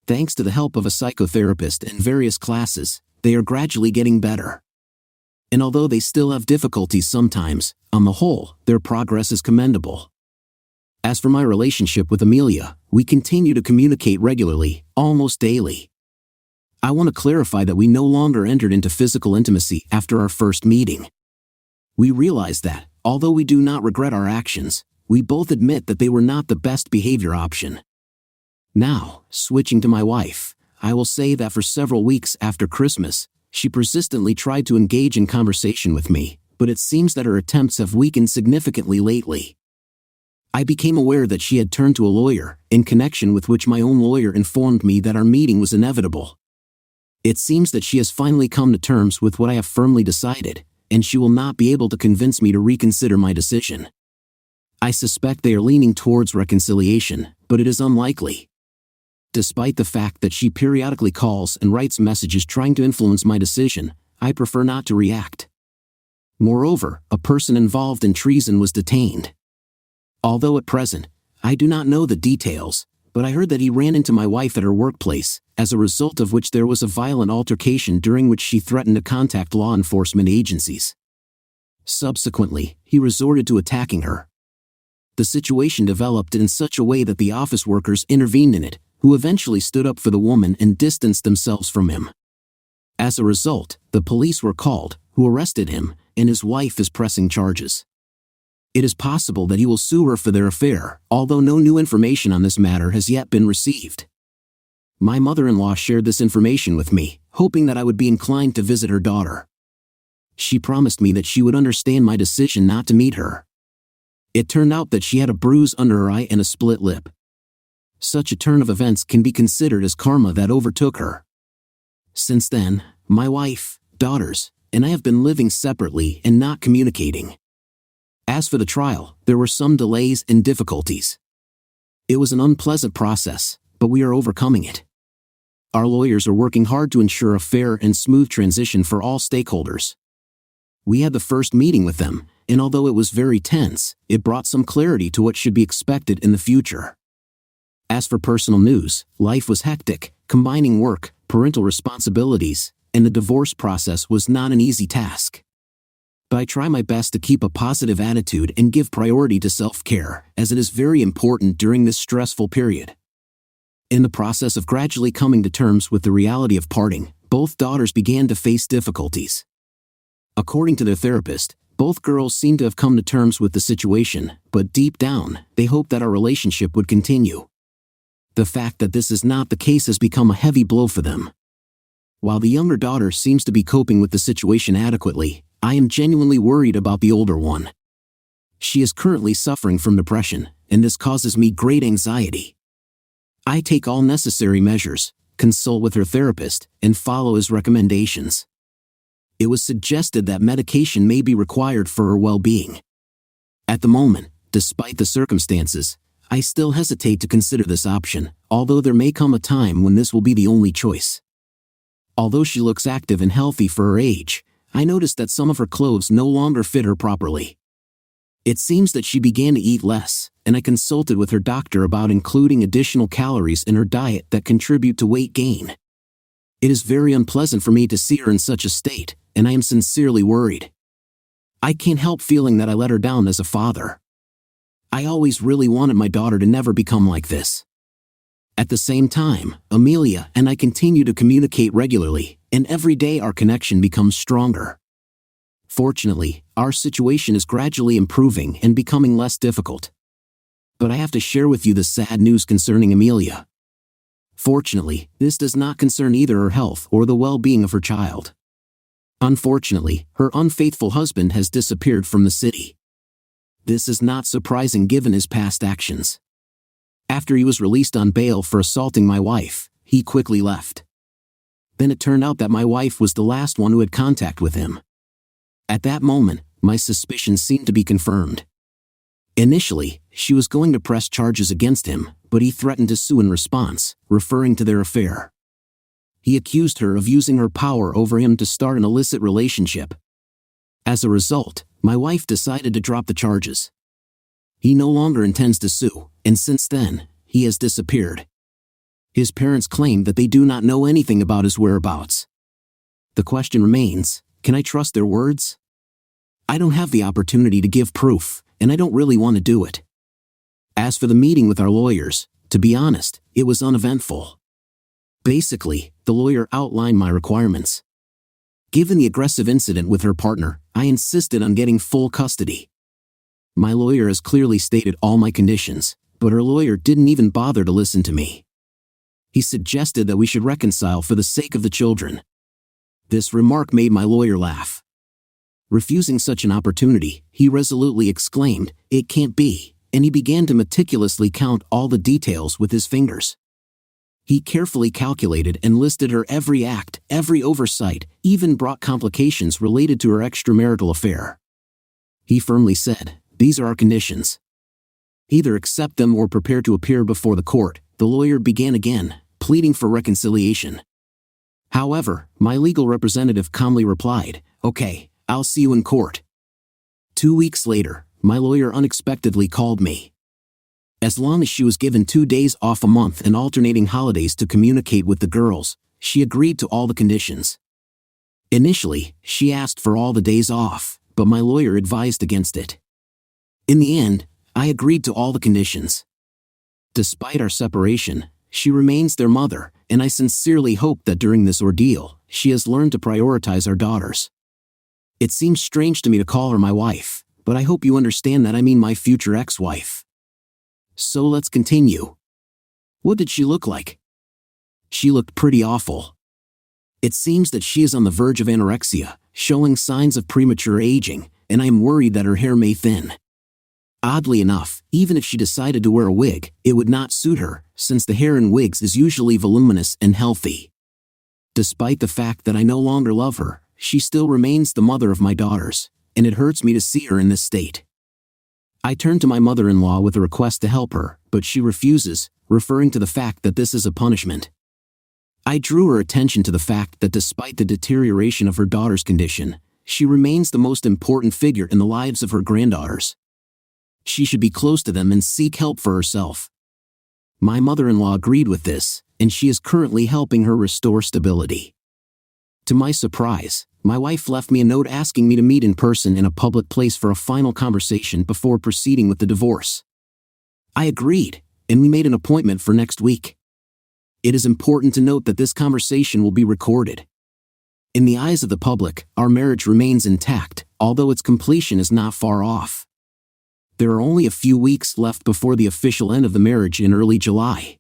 Thanks to the help of a psychotherapist and various classes, they are gradually getting better. And although they still have difficulties sometimes, on the whole, their progress is commendable. As for my relationship with Amelia, we continue to communicate regularly, almost daily. I want to clarify that we no longer entered into physical intimacy after our first meeting. We realized that, although we do not regret our actions, we both admit that they were not the best behavior option. Now, switching to my wife, I will say that for several weeks after Christmas, she persistently tried to engage in conversation with me, but it seems that her attempts have weakened significantly lately. I became aware that she had turned to a lawyer, in connection with which my own lawyer informed me that our meeting was inevitable. It seems that she has finally come to terms with what I have firmly decided, and she will not be able to convince me to reconsider my decision. I suspect they are leaning towards reconciliation, but it is unlikely. Despite the fact that she periodically calls and writes messages trying to influence my decision, I prefer not to react. Moreover, a person involved in treason was detained. Although at present, I do not know the details, but I heard that he ran into my wife at her workplace, as a result of which there was a violent altercation during which she threatened to contact law enforcement agencies. Subsequently, he resorted to attacking her. The situation developed in such a way that the office workers intervened in it, who eventually stood up for the woman and distanced themselves from him. As a result, the police were called, who arrested him, and his wife is pressing charges. It is possible that he will sue her for their affair, although no new information on this matter has yet been received. My mother-in-law shared this information with me, hoping that I would be inclined to visit her daughter. She promised me that she would understand my decision not to meet her. It turned out that she had a bruise under her eye and a split lip. Such a turn of events can be considered as karma that overtook her. Since then, my wife, daughters, and I have been living separately and not communicating. As for the trial, there were some delays and difficulties. It was an unpleasant process, but we are overcoming it. Our lawyers are working hard to ensure a fair and smooth transition for all stakeholders. We had the first meeting with them, and although it was very tense, it brought some clarity to what should be expected in the future. As for personal news, life was hectic, combining work, parental responsibilities, and the divorce process was not an easy task. But I try my best to keep a positive attitude and give priority to self-care, as it is very important during this stressful period. In the process of gradually coming to terms with the reality of parting, both daughters began to face difficulties. According to their therapist, both girls seemed to have come to terms with the situation, but deep down, they hoped that our relationship would continue. The fact that this is not the case has become a heavy blow for them. While the younger daughter seems to be coping with the situation adequately, I am genuinely worried about the older one. She is currently suffering from depression, and this causes me great anxiety. I take all necessary measures, consult with her therapist, and follow his recommendations. It was suggested that medication may be required for her well-being. At the moment, despite the circumstances, I still hesitate to consider this option, although there may come a time when this will be the only choice. Although she looks active and healthy for her age, I noticed that some of her clothes no longer fit her properly. It seems that she began to eat less, and I consulted with her doctor about including additional calories in her diet that contribute to weight gain. It is very unpleasant for me to see her in such a state, and I am sincerely worried. I can't help feeling that I let her down as a father. I always really wanted my daughter to never become like this. At the same time, Amelia and I continue to communicate regularly, and every day our connection becomes stronger. Fortunately, our situation is gradually improving and becoming less difficult. But I have to share with you the sad news concerning Amelia. Fortunately, this does not concern either her health or the well-being of her child. Unfortunately, her unfaithful husband has disappeared from the city. This is not surprising given his past actions. After he was released on bail for assaulting my wife, he quickly left. Then it turned out that my wife was the last one who had contact with him. At that moment, my suspicions seemed to be confirmed. Initially, she was going to press charges against him, but he threatened to sue in response, referring to their affair. He accused her of using her power over him to start an illicit relationship. As a result, my wife decided to drop the charges. He no longer intends to sue, and since then, he has disappeared. His parents claim that they do not know anything about his whereabouts. The question remains, can I trust their words? I don't have the opportunity to give proof, and I don't really want to do it. As for the meeting with our lawyers, to be honest, it was uneventful. Basically, the lawyer outlined my requirements. Given the aggressive incident with her partner, I insisted on getting full custody. My lawyer has clearly stated all my conditions, but her lawyer didn't even bother to listen to me. He suggested that we should reconcile for the sake of the children. This remark made my lawyer laugh. Refusing such an opportunity, he resolutely exclaimed, "It can't be," and he began to meticulously count all the details with his fingers. He carefully calculated and listed her every act, every oversight, even brought complications related to her extramarital affair. He firmly said, "These are our conditions. Either accept them or prepare to appear before the court." The lawyer began again, pleading for reconciliation. However, my legal representative calmly replied, "Okay, I'll see you in court." 2 weeks later, my lawyer unexpectedly called me. As long as she was given 2 days off a month and alternating holidays to communicate with the girls, she agreed to all the conditions. Initially, she asked for all the days off, but my lawyer advised against it. In the end, I agreed to all the conditions. Despite our separation, she remains their mother, and I sincerely hope that during this ordeal, she has learned to prioritize our daughters. It seems strange to me to call her my wife, but I hope you understand that I mean my future ex-wife. So let's continue. What did she look like? She looked pretty awful. It seems that she is on the verge of anorexia, showing signs of premature aging, and I am worried that her hair may thin. Oddly enough, even if she decided to wear a wig, it would not suit her, since the hair in wigs is usually voluminous and healthy. Despite the fact that I no longer love her, she still remains the mother of my daughters, and it hurts me to see her in this state. I turn to my mother-in-law with a request to help her, but she refuses, referring to the fact that this is a punishment. I drew her attention to the fact that despite the deterioration of her daughter's condition, she remains the most important figure in the lives of her granddaughters. She should be close to them and seek help for herself. My mother-in-law agreed with this, and she is currently helping her restore stability. To my surprise, my wife left me a note asking me to meet in person in a public place for a final conversation before proceeding with the divorce. I agreed, and we made an appointment for next week. It is important to note that this conversation will be recorded. In the eyes of the public, our marriage remains intact, although its completion is not far off. There are only a few weeks left before the official end of the marriage in early July.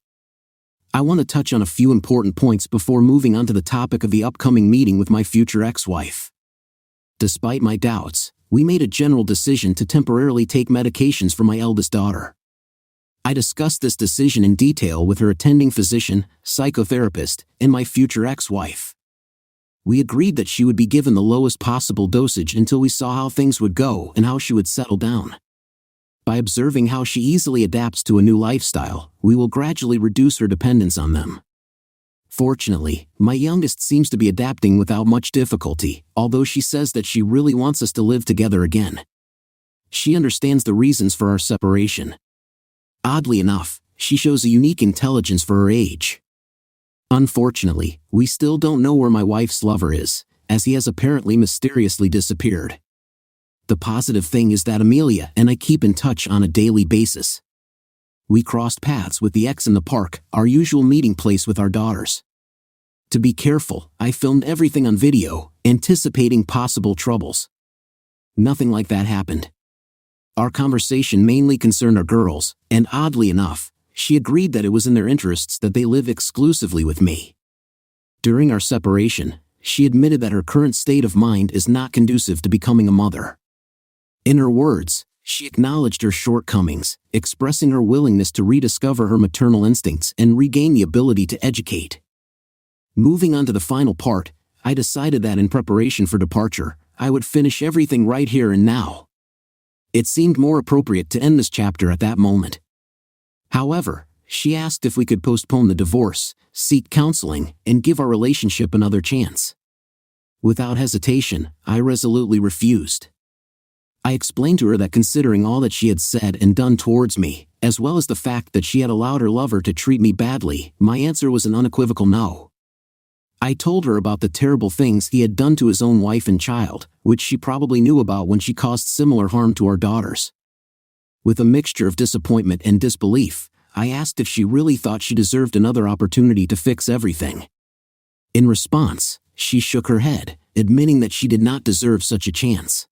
I want to touch on a few important points before moving on to the topic of the upcoming meeting with my future ex-wife. Despite my doubts, we made a general decision to temporarily take medications for my eldest daughter. I discussed this decision in detail with her attending physician, psychotherapist, and my future ex-wife. We agreed that she would be given the lowest possible dosage until we saw how things would go and how she would settle down. By observing how she easily adapts to a new lifestyle, we will gradually reduce her dependence on them. Fortunately, my youngest seems to be adapting without much difficulty, although she says that she really wants us to live together again. She understands the reasons for our separation. Oddly enough, she shows a unique intelligence for her age. Unfortunately, we still don't know where my wife's lover is, as he has apparently mysteriously disappeared. The positive thing is that Amelia and I keep in touch on a daily basis. We crossed paths with the ex in the park, our usual meeting place with our daughters. To be careful, I filmed everything on video, anticipating possible troubles. Nothing like that happened. Our conversation mainly concerned our girls, and oddly enough, she agreed that it was in their interests that they live exclusively with me. During our separation, she admitted that her current state of mind is not conducive to becoming a mother. In her words, she acknowledged her shortcomings, expressing her willingness to rediscover her maternal instincts and regain the ability to educate. Moving on to the final part, I decided that in preparation for departure, I would finish everything right here and now. It seemed more appropriate to end this chapter at that moment. However, she asked if we could postpone the divorce, seek counseling, and give our relationship another chance. Without hesitation, I resolutely refused. I explained to her that considering all that she had said and done towards me, as well as the fact that she had allowed her lover to treat me badly, my answer was an unequivocal no. I told her about the terrible things he had done to his own wife and child, which she probably knew about when she caused similar harm to our daughters. With a mixture of disappointment and disbelief, I asked if she really thought she deserved another opportunity to fix everything. In response, she shook her head, admitting that she did not deserve such a chance.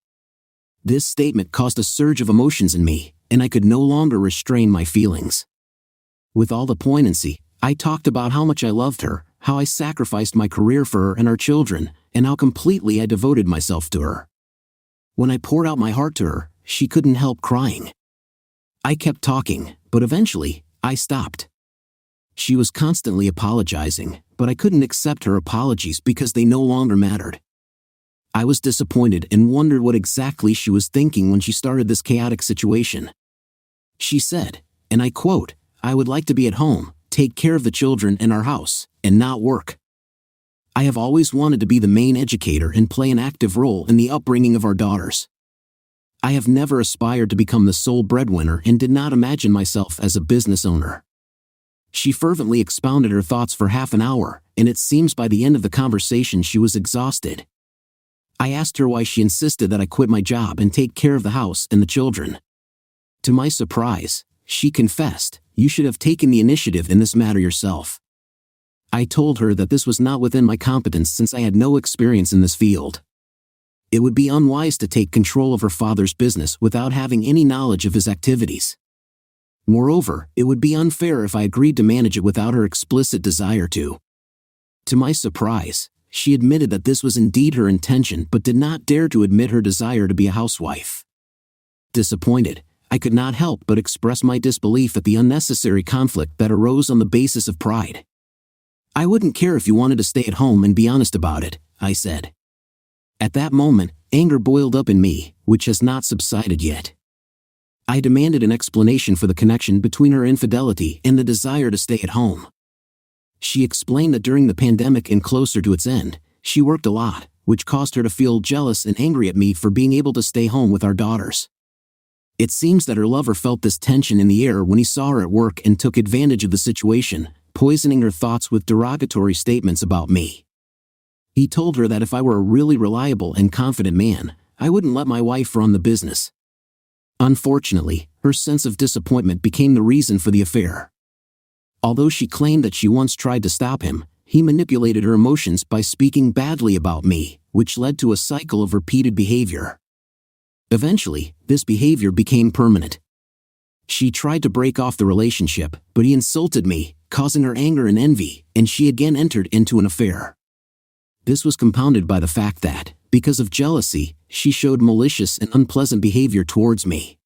This statement caused a surge of emotions in me, and I could no longer restrain my feelings. With all the poignancy, I talked about how much I loved her, how I sacrificed my career for her and our children, and how completely I devoted myself to her. When I poured out my heart to her, she couldn't help crying. I kept talking, but eventually, I stopped. She was constantly apologizing, but I couldn't accept her apologies because they no longer mattered. I was disappointed and wondered what exactly she was thinking when she started this chaotic situation. She said, and I quote, "I would like to be at home, take care of the children and our house, and not work. I have always wanted to be the main educator and play an active role in the upbringing of our daughters. I have never aspired to become the sole breadwinner and did not imagine myself as a business owner." She fervently expounded her thoughts for half an hour, and it seems by the end of the conversation she was exhausted. I asked her why she insisted that I quit my job and take care of the house and the children. To my surprise, she confessed, "You should have taken the initiative in this matter yourself." I told her that this was not within my competence since I had no experience in this field. It would be unwise to take control of her father's business without having any knowledge of his activities. Moreover, it would be unfair if I agreed to manage it without her explicit desire to. To my surprise, she admitted that this was indeed her intention but did not dare to admit her desire to be a housewife. Disappointed, I could not help but express my disbelief at the unnecessary conflict that arose on the basis of pride. "I wouldn't care if you wanted to stay at home and be honest about it," I said. At that moment, anger boiled up in me, which has not subsided yet. I demanded an explanation for the connection between her infidelity and the desire to stay at home. She explained that during the pandemic and closer to its end, she worked a lot, which caused her to feel jealous and angry at me for being able to stay home with our daughters. It seems that her lover felt this tension in the air when he saw her at work and took advantage of the situation, poisoning her thoughts with derogatory statements about me. He told her that if I were a really reliable and confident man, I wouldn't let my wife run the business. Unfortunately, her sense of disappointment became the reason for the affair. Although she claimed that she once tried to stop him, he manipulated her emotions by speaking badly about me, which led to a cycle of repeated behavior. Eventually, this behavior became permanent. She tried to break off the relationship, but he insulted me, causing her anger and envy, and she again entered into an affair. This was compounded by the fact that, because of jealousy, she showed malicious and unpleasant behavior towards me.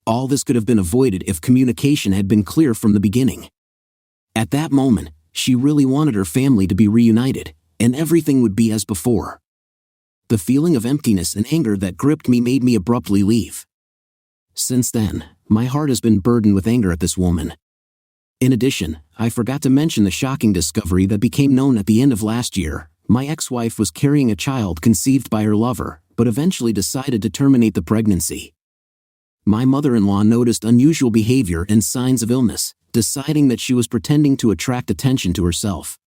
All this could have been avoided if communication had been clear from the beginning. At that moment, she really wanted her family to be reunited, and everything would be as before. The feeling of emptiness and anger that gripped me made me abruptly leave. Since then, my heart has been burdened with anger at this woman. In addition, I forgot to mention the shocking discovery that became known at the end of last year. My ex-wife was carrying a child conceived by her lover, but eventually decided to terminate the pregnancy. My mother-in-law noticed unusual behavior and signs of illness, deciding that she was pretending to attract attention to herself.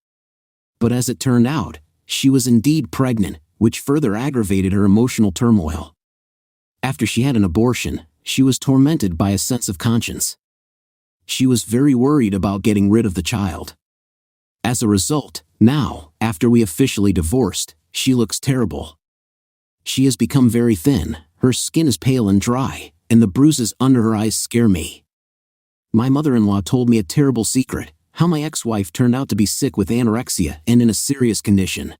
But as it turned out, she was indeed pregnant, which further aggravated her emotional turmoil. After she had an abortion, she was tormented by a sense of conscience. She was very worried about getting rid of the child. As a result, now, after we officially divorced, she looks terrible. She has become very thin, her skin is pale and dry, and the bruises under her eyes scare me. My mother-in-law told me a terrible secret, how my ex-wife turned out to be sick with anorexia and in a serious condition.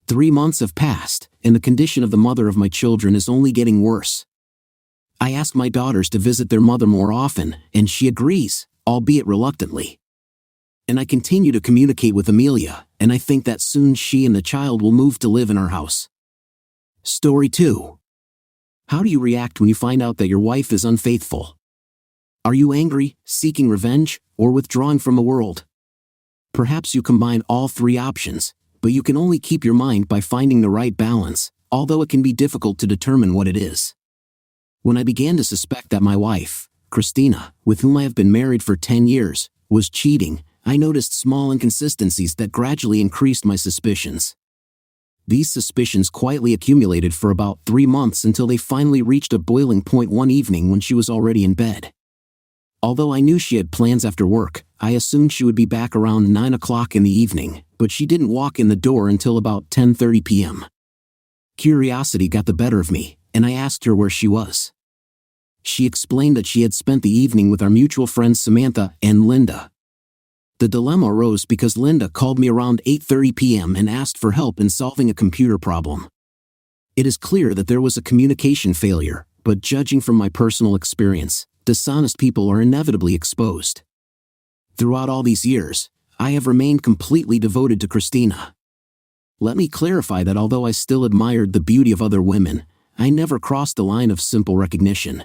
3 months have passed, and the condition of the mother of my children is only getting worse. I ask my daughters to visit their mother more often, and she agrees, albeit reluctantly. And I continue to communicate with Amelia, and I think that soon she and the child will move to live in our house. Story 2. How do you react when you find out that your wife is unfaithful? Are you angry, seeking revenge, or withdrawing from the world? Perhaps you combine all 3 options, but you can only keep your mind by finding the right balance, although it can be difficult to determine what it is. When I began to suspect that my wife, Christina, with whom I have been married for 10 years, was cheating, I noticed small inconsistencies that gradually increased my suspicions. These suspicions quietly accumulated for about 3 months until they finally reached a boiling point one evening when she was already in bed. Although I knew she had plans after work, I assumed she would be back around 9 o'clock in the evening, but she didn't walk in the door until about 10:30 p.m. Curiosity got the better of me, and I asked her where she was. She explained that she had spent the evening with our mutual friends Samantha and Linda. The dilemma arose because Linda called me around 8:30 p.m. and asked for help in solving a computer problem. It is clear that there was a communication failure, but judging from my personal experience, dishonest people are inevitably exposed. Throughout all these years, I have remained completely devoted to Christina. Let me clarify that although I still admired the beauty of other women, I never crossed the line of simple recognition.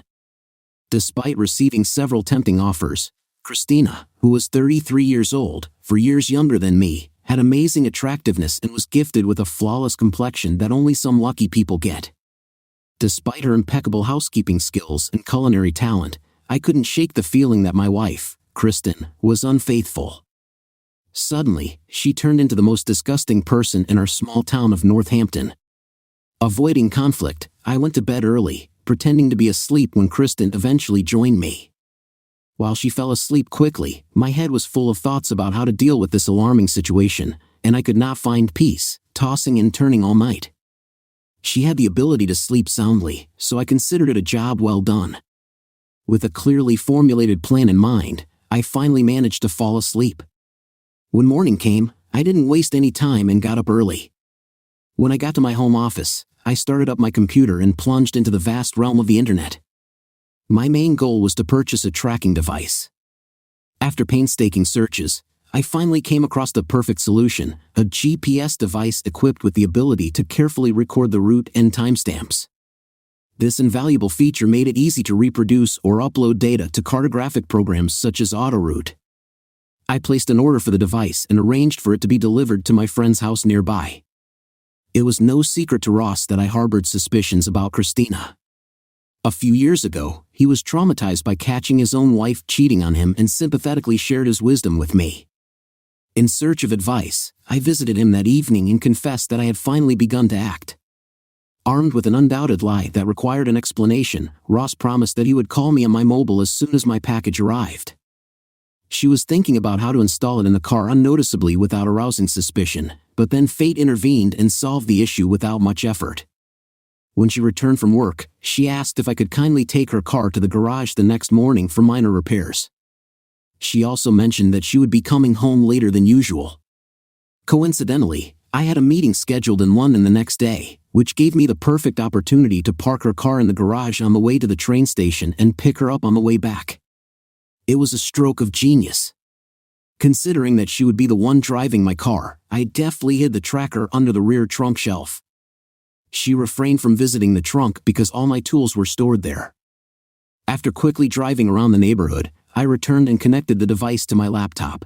Despite receiving several tempting offers, Christina, who was 33 years old, for years younger than me, had amazing attractiveness and was gifted with a flawless complexion that only some lucky people get. Despite her impeccable housekeeping skills and culinary talent, I couldn't shake the feeling that my wife, Kristen, was unfaithful. Suddenly, she turned into the most disgusting person in our small town of Northampton. Avoiding conflict, I went to bed early, pretending to be asleep when Kristen eventually joined me. While she fell asleep quickly, my head was full of thoughts about how to deal with this alarming situation, and I could not find peace, tossing and turning all night. She had the ability to sleep soundly, so I considered it a job well done. With a clearly formulated plan in mind, I finally managed to fall asleep. When morning came, I didn't waste any time and got up early. When I got to my home office, I started up my computer and plunged into the vast realm of the internet. My main goal was to purchase a tracking device. After painstaking searches, I finally came across the perfect solution, a GPS device equipped with the ability to carefully record the route and timestamps. This invaluable feature made it easy to reproduce or upload data to cartographic programs such as Autoroute. I placed an order for the device and arranged for it to be delivered to my friend's house nearby. It was no secret to Ross that I harbored suspicions about Christina. A few years ago, he was traumatized by catching his own wife cheating on him and sympathetically shared his wisdom with me. In search of advice, I visited him that evening and confessed that I had finally begun to act. Armed with an undoubted lie that required an explanation, Ross promised that he would call me on my mobile as soon as my package arrived. She was thinking about how to install it in the car unnoticeably without arousing suspicion, but then fate intervened and solved the issue without much effort. When she returned from work, she asked if I could kindly take her car to the garage the next morning for minor repairs. She also mentioned that she would be coming home later than usual. Coincidentally, I had a meeting scheduled in London the next day, which gave me the perfect opportunity to park her car in the garage on the way to the train station and pick her up on the way back. It was a stroke of genius. Considering that she would be the one driving my car, I deftly hid the tracker under the rear trunk shelf. She refrained from visiting the trunk because all my tools were stored there. After quickly driving around the neighborhood, I returned and connected the device to my laptop.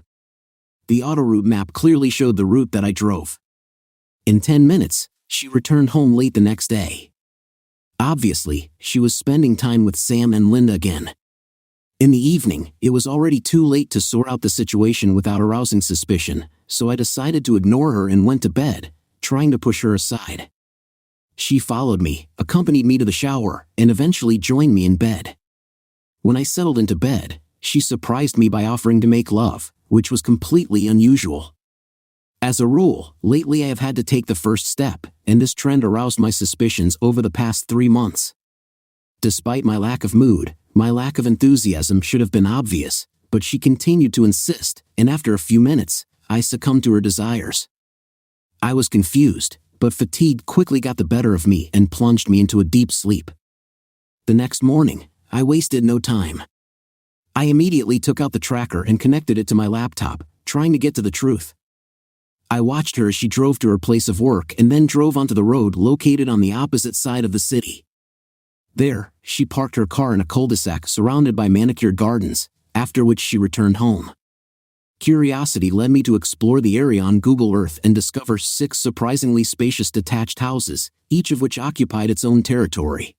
The Autoroute map clearly showed the route that I drove. In 10 minutes, she returned home late the next day. Obviously, she was spending time with Sam and Linda again. In the evening, it was already too late to sort out the situation without arousing suspicion, so I decided to ignore her and went to bed, trying to push her aside. She followed me, accompanied me to the shower, and eventually joined me in bed. When I settled into bed, she surprised me by offering to make love, which was completely unusual. As a rule, lately I have had to take the first step, and this trend aroused my suspicions over the past 3 months. Despite my lack of mood, my lack of enthusiasm should have been obvious, but she continued to insist, and after a few minutes, I succumbed to her desires. I was confused, but fatigue quickly got the better of me and plunged me into a deep sleep. The next morning, I wasted no time. I immediately took out the tracker and connected it to my laptop, trying to get to the truth. I watched her as she drove to her place of work and then drove onto the road located on the opposite side of the city. There, she parked her car in a cul-de-sac surrounded by manicured gardens, after which she returned home. Curiosity led me to explore the area on Google Earth and discover 6 surprisingly spacious detached houses, each of which occupied its own territory.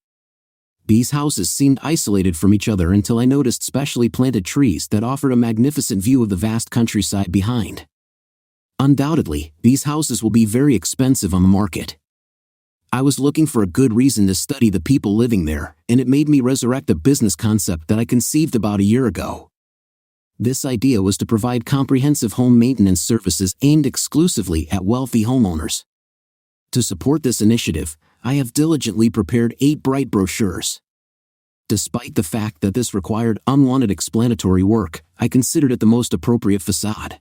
These houses seemed isolated from each other until I noticed specially planted trees that offered a magnificent view of the vast countryside behind. Undoubtedly, these houses will be very expensive on the market. I was looking for a good reason to study the people living there, and it made me resurrect a business concept that I conceived about a year ago. This idea was to provide comprehensive home maintenance services aimed exclusively at wealthy homeowners. To support this initiative, I have diligently prepared 8 bright brochures. Despite the fact that this required unwanted explanatory work, I considered it the most appropriate facade.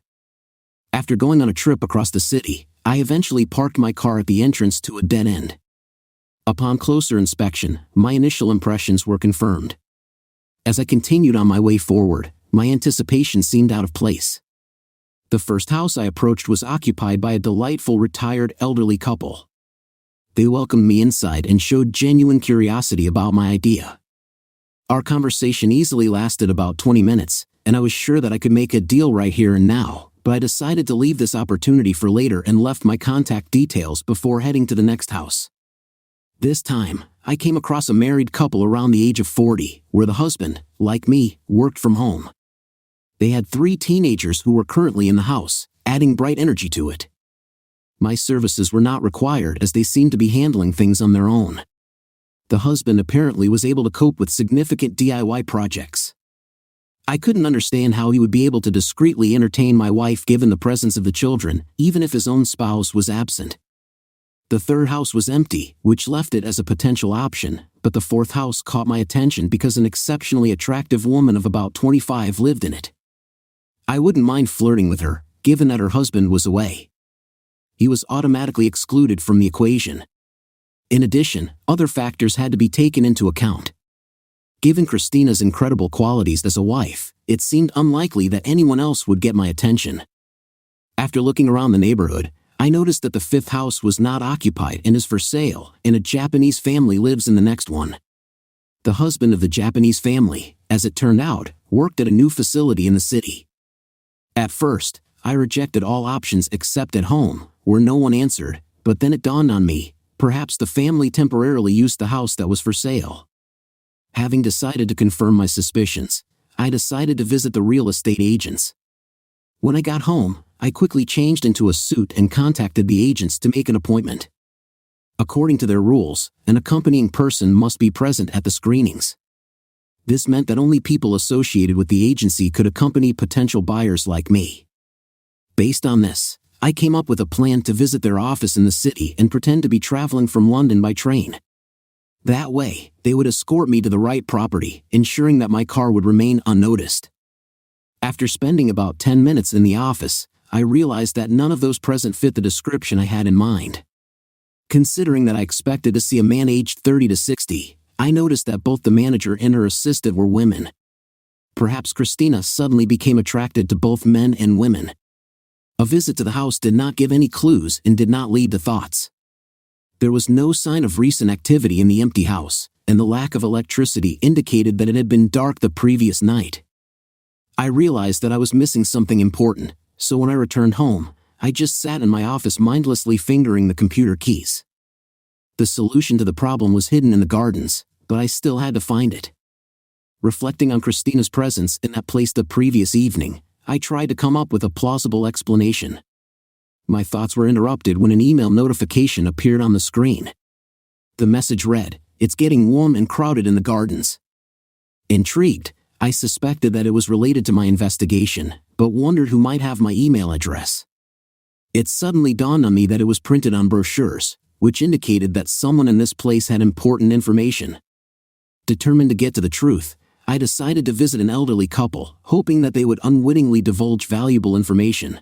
After going on a trip across the city, I eventually parked my car at the entrance to a dead end. Upon closer inspection, my initial impressions were confirmed. As I continued on my way forward, my anticipation seemed out of place. The first house I approached was occupied by a delightful retired elderly couple. They welcomed me inside and showed genuine curiosity about my idea. Our conversation easily lasted about 20 minutes, and I was sure that I could make a deal right here and now, but I decided to leave this opportunity for later and left my contact details before heading to the next house. This time, I came across a married couple around the age of 40, where the husband, like me, worked from home. They had 3 teenagers who were currently in the house, adding bright energy to it. My services were not required as they seemed to be handling things on their own. The husband apparently was able to cope with significant DIY projects. I couldn't understand how he would be able to discreetly entertain my wife given the presence of the children, even if his own spouse was absent. The third house was empty, which left it as a potential option, but the fourth house caught my attention because an exceptionally attractive woman of about 25 lived in it. I wouldn't mind flirting with her, given that her husband was away. He was automatically excluded from the equation. In addition, other factors had to be taken into account. Given Christina's incredible qualities as a wife, it seemed unlikely that anyone else would get my attention. After looking around the neighborhood, I noticed that the fifth house was not occupied and is for sale, and a Japanese family lives in the next one. The husband of the Japanese family, as it turned out, worked at a new facility in the city. At first, I rejected all options except at home, where no one answered, but then it dawned on me, perhaps the family temporarily used the house that was for sale. Having decided to confirm my suspicions, I decided to visit the real estate agents. When I got home, I quickly changed into a suit and contacted the agents to make an appointment. According to their rules, an accompanying person must be present at the screenings. This meant that only people associated with the agency could accompany potential buyers like me. Based on this, I came up with a plan to visit their office in the city and pretend to be traveling from London by train. That way, they would escort me to the right property, ensuring that my car would remain unnoticed. After spending about 10 minutes in the office, I realized that none of those present fit the description I had in mind. Considering that I expected to see a man aged 30 to 60, I noticed that both the manager and her assistant were women. Perhaps Christina suddenly became attracted to both men and women. A visit to the house did not give any clues and did not lead to thoughts. There was no sign of recent activity in the empty house, and the lack of electricity indicated that it had been dark the previous night. I realized that I was missing something important, so when I returned home, I just sat in my office mindlessly fingering the computer keys. The solution to the problem was hidden in the gardens, but I still had to find it. Reflecting on Christina's presence in that place the previous evening, I tried to come up with a plausible explanation. My thoughts were interrupted when an email notification appeared on the screen. The message read, "It's getting warm and crowded in the gardens." Intrigued, I suspected that it was related to my investigation, but wondered who might have my email address. It suddenly dawned on me that it was printed on brochures, which indicated that someone in this place had important information. Determined to get to the truth, I decided to visit an elderly couple, hoping that they would unwittingly divulge valuable information.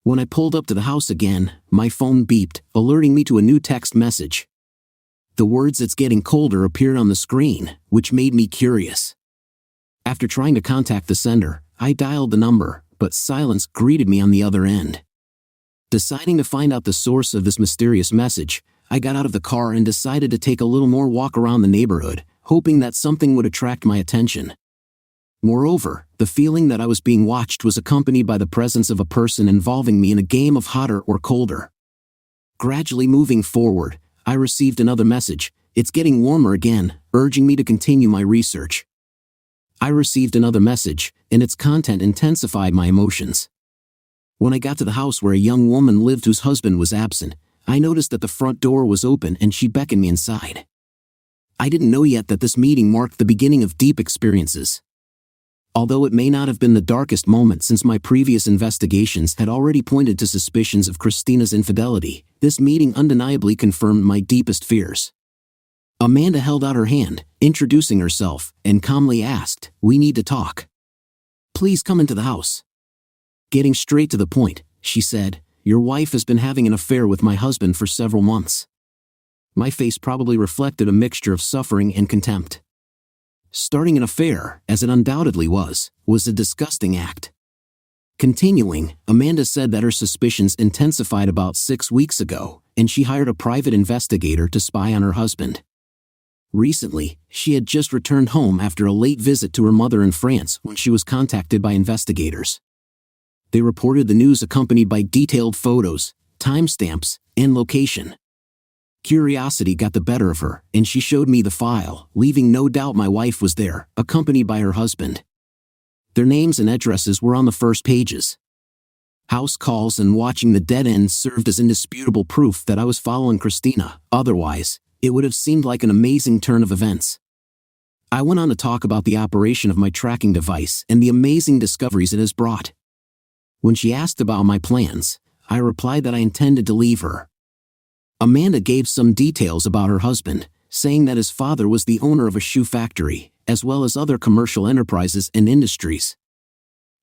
When I pulled up to the house again, my phone beeped, alerting me to a new text message. The words "it's getting colder" appeared on the screen, which made me curious. After trying to contact the sender, I dialed the number, but silence greeted me on the other end. Deciding to find out the source of this mysterious message, I got out of the car and decided to take a little more walk around the neighborhood, hoping that something would attract my attention. Moreover, the feeling that I was being watched was accompanied by the presence of a person involving me in a game of hotter or colder. Gradually moving forward, I received another message, "It's getting warmer again," urging me to continue my research. I received another message, and its content intensified my emotions. When I got to the house where a young woman lived whose husband was absent, I noticed that the front door was open and she beckoned me inside. I didn't know yet that this meeting marked the beginning of deep experiences. Although it may not have been the darkest moment since my previous investigations had already pointed to suspicions of Christina's infidelity, this meeting undeniably confirmed my deepest fears. Amanda held out her hand, introducing herself, and calmly asked, "We need to talk. Please come into the house." Getting straight to the point, she said, "Your wife has been having an affair with my husband for several months." My face probably reflected a mixture of suffering and contempt. Starting an affair, as it undoubtedly was a disgusting act. Continuing, Amanda said that her suspicions intensified about 6 weeks ago, and she hired a private investigator to spy on her husband. Recently, she had just returned home after a late visit to her mother in France when she was contacted by investigators. They reported the news accompanied by detailed photos, timestamps, and location. Curiosity got the better of her, and she showed me the file, leaving no doubt my wife was there, accompanied by her husband. Their names and addresses were on the first pages. House calls and watching the dead ends served as indisputable proof that I was following Christina. Otherwise, it would have seemed like an amazing turn of events. I went on to talk about the operation of my tracking device and the amazing discoveries it has brought. When she asked about my plans, I replied that I intended to leave her. Amanda gave some details about her husband, saying that his father was the owner of a shoe factory, as well as other commercial enterprises and industries.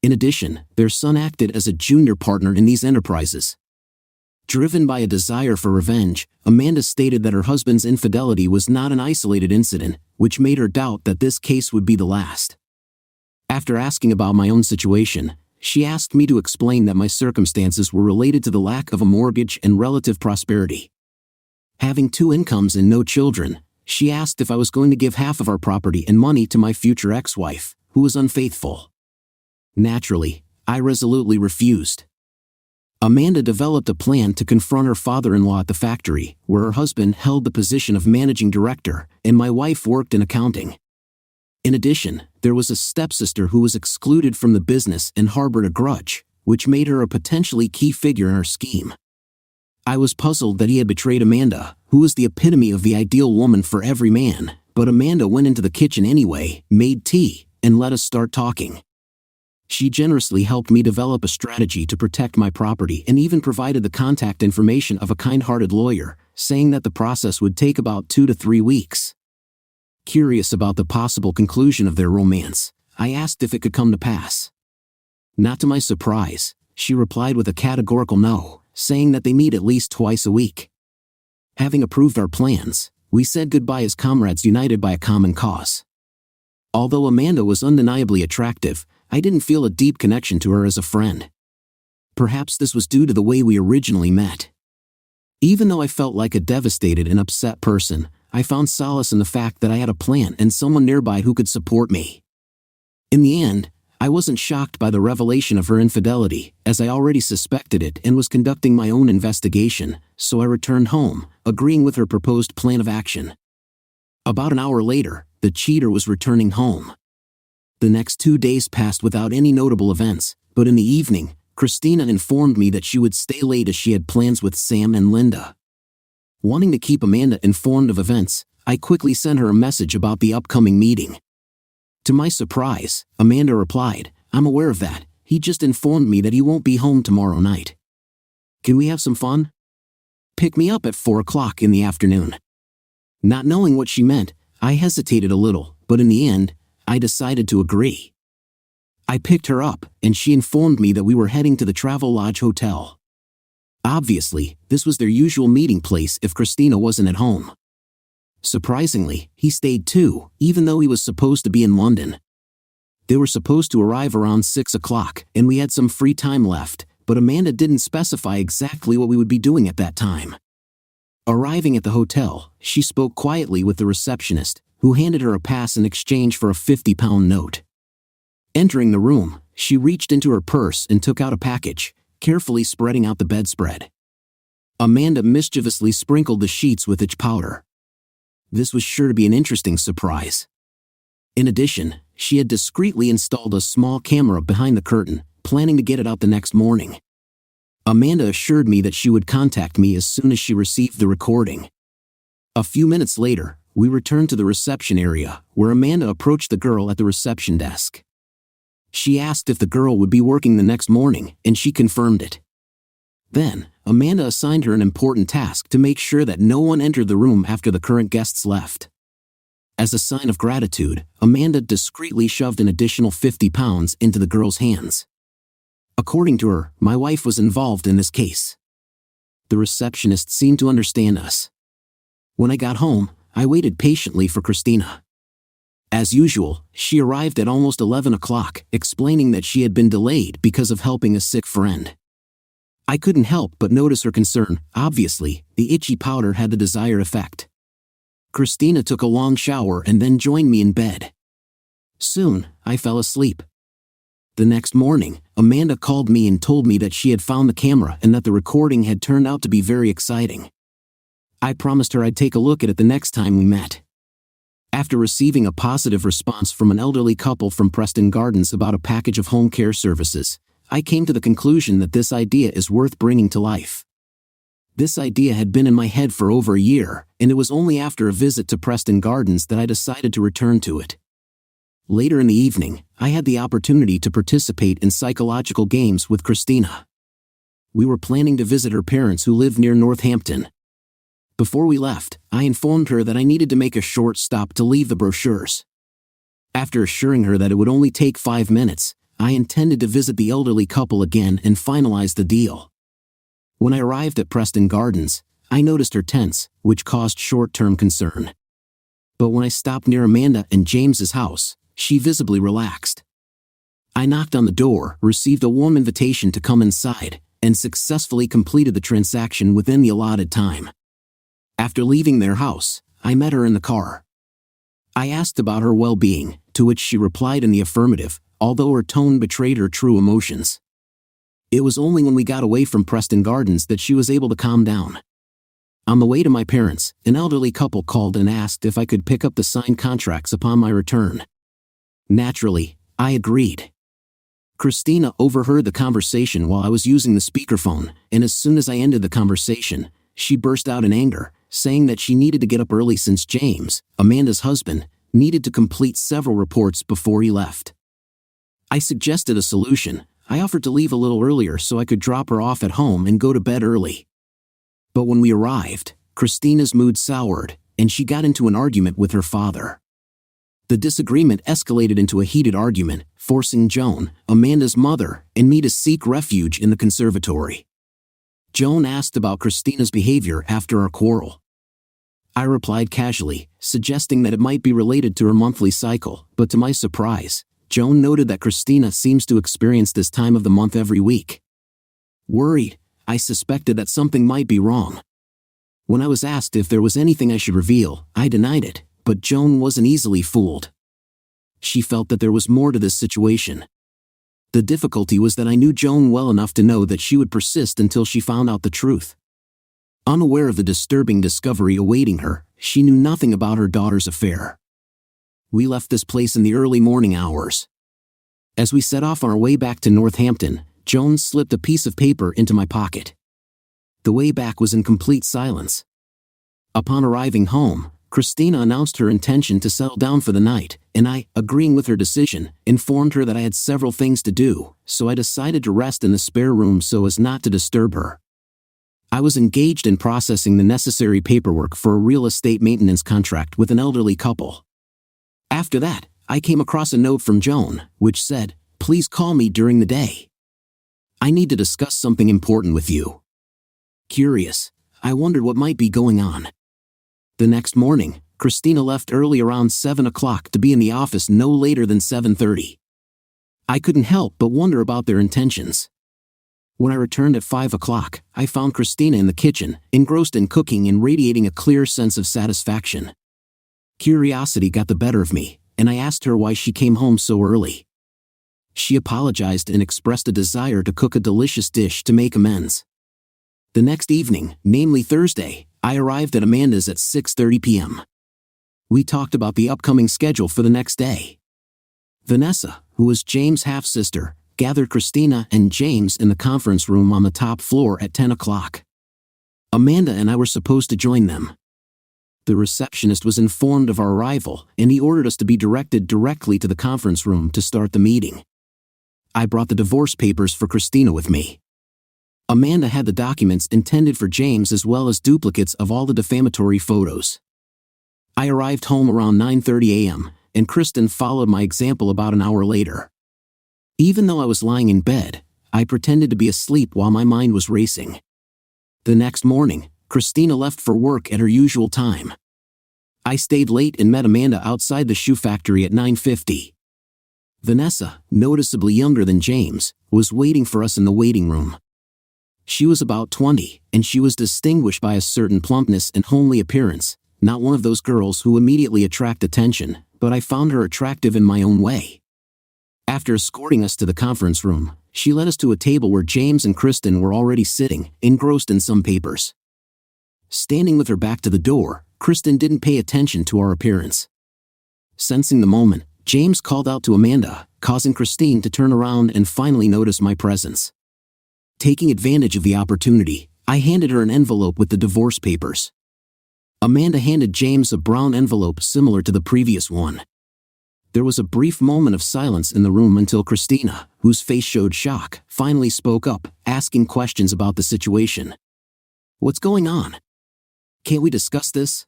In addition, their son acted as a junior partner in these enterprises. Driven by a desire for revenge, Amanda stated that her husband's infidelity was not an isolated incident, which made her doubt that this case would be the last. After asking about my own situation, she asked me to explain that my circumstances were related to the lack of a mortgage and relative prosperity. Having 2 incomes and no children, she asked if I was going to give half of our property and money to my future ex-wife, who was unfaithful. Naturally, I resolutely refused. Amanda developed a plan to confront her father-in-law at the factory, where her husband held the position of managing director, and my wife worked in accounting. In addition, there was a stepsister who was excluded from the business and harbored a grudge, which made her a potentially key figure in our scheme. I was puzzled that he had betrayed Amanda, who was the epitome of the ideal woman for every man, but Amanda went into the kitchen anyway, made tea, and let us start talking. She generously helped me develop a strategy to protect my property and even provided the contact information of a kind-hearted lawyer, saying that the process would take about 2 to 3 weeks. Curious about the possible conclusion of their romance, I asked if it could come to pass. Not to my surprise, she replied with a categorical no, saying that they meet at least twice a week. Having approved our plans, we said goodbye as comrades united by a common cause. Although Amanda was undeniably attractive, I didn't feel a deep connection to her as a friend. Perhaps this was due to the way we originally met. Even though I felt like a devastated and upset person, I found solace in the fact that I had a plan and someone nearby who could support me. In the end, I wasn't shocked by the revelation of her infidelity, as I already suspected it and was conducting my own investigation, so I returned home, agreeing with her proposed plan of action. About an hour later, the cheater was returning home. The next 2 days passed without any notable events, but in the evening, Christina informed me that she would stay late as she had plans with Sam and Linda. Wanting to keep Amanda informed of events, I quickly sent her a message about the upcoming meeting. To my surprise, Amanda replied, "I'm aware of that. He just informed me that he won't be home tomorrow night. Can we have some fun? Pick me up at 4 o'clock in the afternoon." Not knowing what she meant, I hesitated a little, but in the end, I decided to agree. I picked her up, and she informed me that we were heading to the Travelodge Hotel. Obviously, this was their usual meeting place if Christina wasn't at home. Surprisingly, he stayed too, even though he was supposed to be in London. They were supposed to arrive around 6 o'clock, and we had some free time left, but Amanda didn't specify exactly what we would be doing at that time. Arriving at the hotel, she spoke quietly with the receptionist, who handed her a pass in exchange for a £50 note. Entering the room, she reached into her purse and took out a package, carefully spreading out the bedspread. Amanda mischievously sprinkled the sheets with itch powder. This was sure to be an interesting surprise. In addition, she had discreetly installed a small camera behind the curtain, planning to get it out the next morning. Amanda assured me that she would contact me as soon as she received the recording. A few minutes later, we returned to the reception area, where Amanda approached the girl at the reception desk. She asked if the girl would be working the next morning, and she confirmed it. Then, Amanda assigned her an important task to make sure that no one entered the room after the current guests left. As a sign of gratitude, Amanda discreetly shoved an additional £50 into the girl's hands. According to her, my wife was involved in this case. The receptionist seemed to understand us. When I got home, I waited patiently for Christina. As usual, she arrived at almost 11 o'clock, explaining that she had been delayed because of helping a sick friend. I couldn't help but notice her concern. Obviously, the itchy powder had the desired effect. Christina took a long shower and then joined me in bed. Soon, I fell asleep. The next morning, Amanda called me and told me that she had found the camera and that the recording had turned out to be very exciting. I promised her I'd take a look at it the next time we met. After receiving a positive response from an elderly couple from Preston Gardens about a package of home care services, I came to the conclusion that this idea is worth bringing to life. This idea had been in my head for over a year, and it was only after a visit to Preston Gardens that I decided to return to it. Later in the evening, I had the opportunity to participate in psychological games with Christina. We were planning to visit her parents who live near Northampton. Before we left, I informed her that I needed to make a short stop to leave the brochures. After assuring her that it would only take 5 minutes, I intended to visit the elderly couple again and finalize the deal. When I arrived at Preston Gardens, I noticed her tense, which caused short-term concern. But when I stopped near Amanda and James's house, she visibly relaxed. I knocked on the door, received a warm invitation to come inside, and successfully completed the transaction within the allotted time. After leaving their house, I met her in the car. I asked about her well-being, to which she replied in the affirmative, although her tone betrayed her true emotions. It was only when we got away from Preston Gardens that she was able to calm down. On the way to my parents', an elderly couple called and asked if I could pick up the signed contracts upon my return. Naturally, I agreed. Christina overheard the conversation while I was using the speakerphone, and as soon as I ended the conversation, she burst out in anger, saying that she needed to get up early since James, Amanda's husband, needed to complete several reports before he left. I suggested a solution. I offered to leave a little earlier so I could drop her off at home and go to bed early. But when we arrived, Christina's mood soured, and she got into an argument with her father. The disagreement escalated into a heated argument, forcing Joan, Amanda's mother, and me to seek refuge in the conservatory. Joan asked about Christina's behavior after our quarrel. I replied casually, suggesting that it might be related to her monthly cycle, but to my surprise, Joan noted that Christina seems to experience this time of the month every week. Worried, I suspected that something might be wrong. When I was asked if there was anything I should reveal, I denied it, but Joan wasn't easily fooled. She felt that there was more to this situation. The difficulty was that I knew Joan well enough to know that she would persist until she found out the truth. Unaware of the disturbing discovery awaiting her, she knew nothing about her daughter's affair. We left this place in the early morning hours. As we set off on our way back to Northampton, Joan slipped a piece of paper into my pocket. The way back was in complete silence. Upon arriving home, Christina announced her intention to settle down for the night, and I, agreeing with her decision, informed her that I had several things to do, so I decided to rest in the spare room so as not to disturb her. I was engaged in processing the necessary paperwork for a real estate maintenance contract with an elderly couple. After that, I came across a note from Joan, which said, "Please call me during the day. I need to discuss something important with you." Curious, I wondered what might be going on. The next morning, Christina left early around 7 o'clock to be in the office no later than 7:30. I couldn't help but wonder about their intentions. When I returned at 5 o'clock, I found Christina in the kitchen, engrossed in cooking and radiating a clear sense of satisfaction. Curiosity got the better of me, and I asked her why she came home so early. She apologized and expressed a desire to cook a delicious dish to make amends. The next evening, namely Thursday, I arrived at Amanda's at 6:30 p.m. We talked about the upcoming schedule for the next day. Vanessa, who was James' half-sister, gathered Christina and James in the conference room on the top floor at 10 o'clock. Amanda and I were supposed to join them. The receptionist was informed of our arrival, and he ordered us to be directed directly to the conference room to start the meeting. I brought the divorce papers for Christina with me. Amanda had the documents intended for James as well as duplicates of all the defamatory photos. I arrived home around 9:30 a.m., and Kristen followed my example about an hour later. Even though I was lying in bed, I pretended to be asleep while my mind was racing. The next morning, Christina left for work at her usual time. I stayed late and met Amanda outside the shoe factory at 9:50. Vanessa, noticeably younger than James, was waiting for us in the waiting room. She was about 20, and she was distinguished by a certain plumpness and homely appearance, not one of those girls who immediately attract attention, but I found her attractive in my own way. After escorting us to the conference room, she led us to a table where James and Kristen were already sitting, engrossed in some papers. Standing with her back to the door, Kristen didn't pay attention to our appearance. Sensing the moment, James called out to Amanda, causing Christine to turn around and finally notice my presence. Taking advantage of the opportunity, I handed her an envelope with the divorce papers. Amanda handed James a brown envelope similar to the previous one. There was a brief moment of silence in the room until Christina, whose face showed shock, finally spoke up, asking questions about the situation. "What's going on? Can't we discuss this?"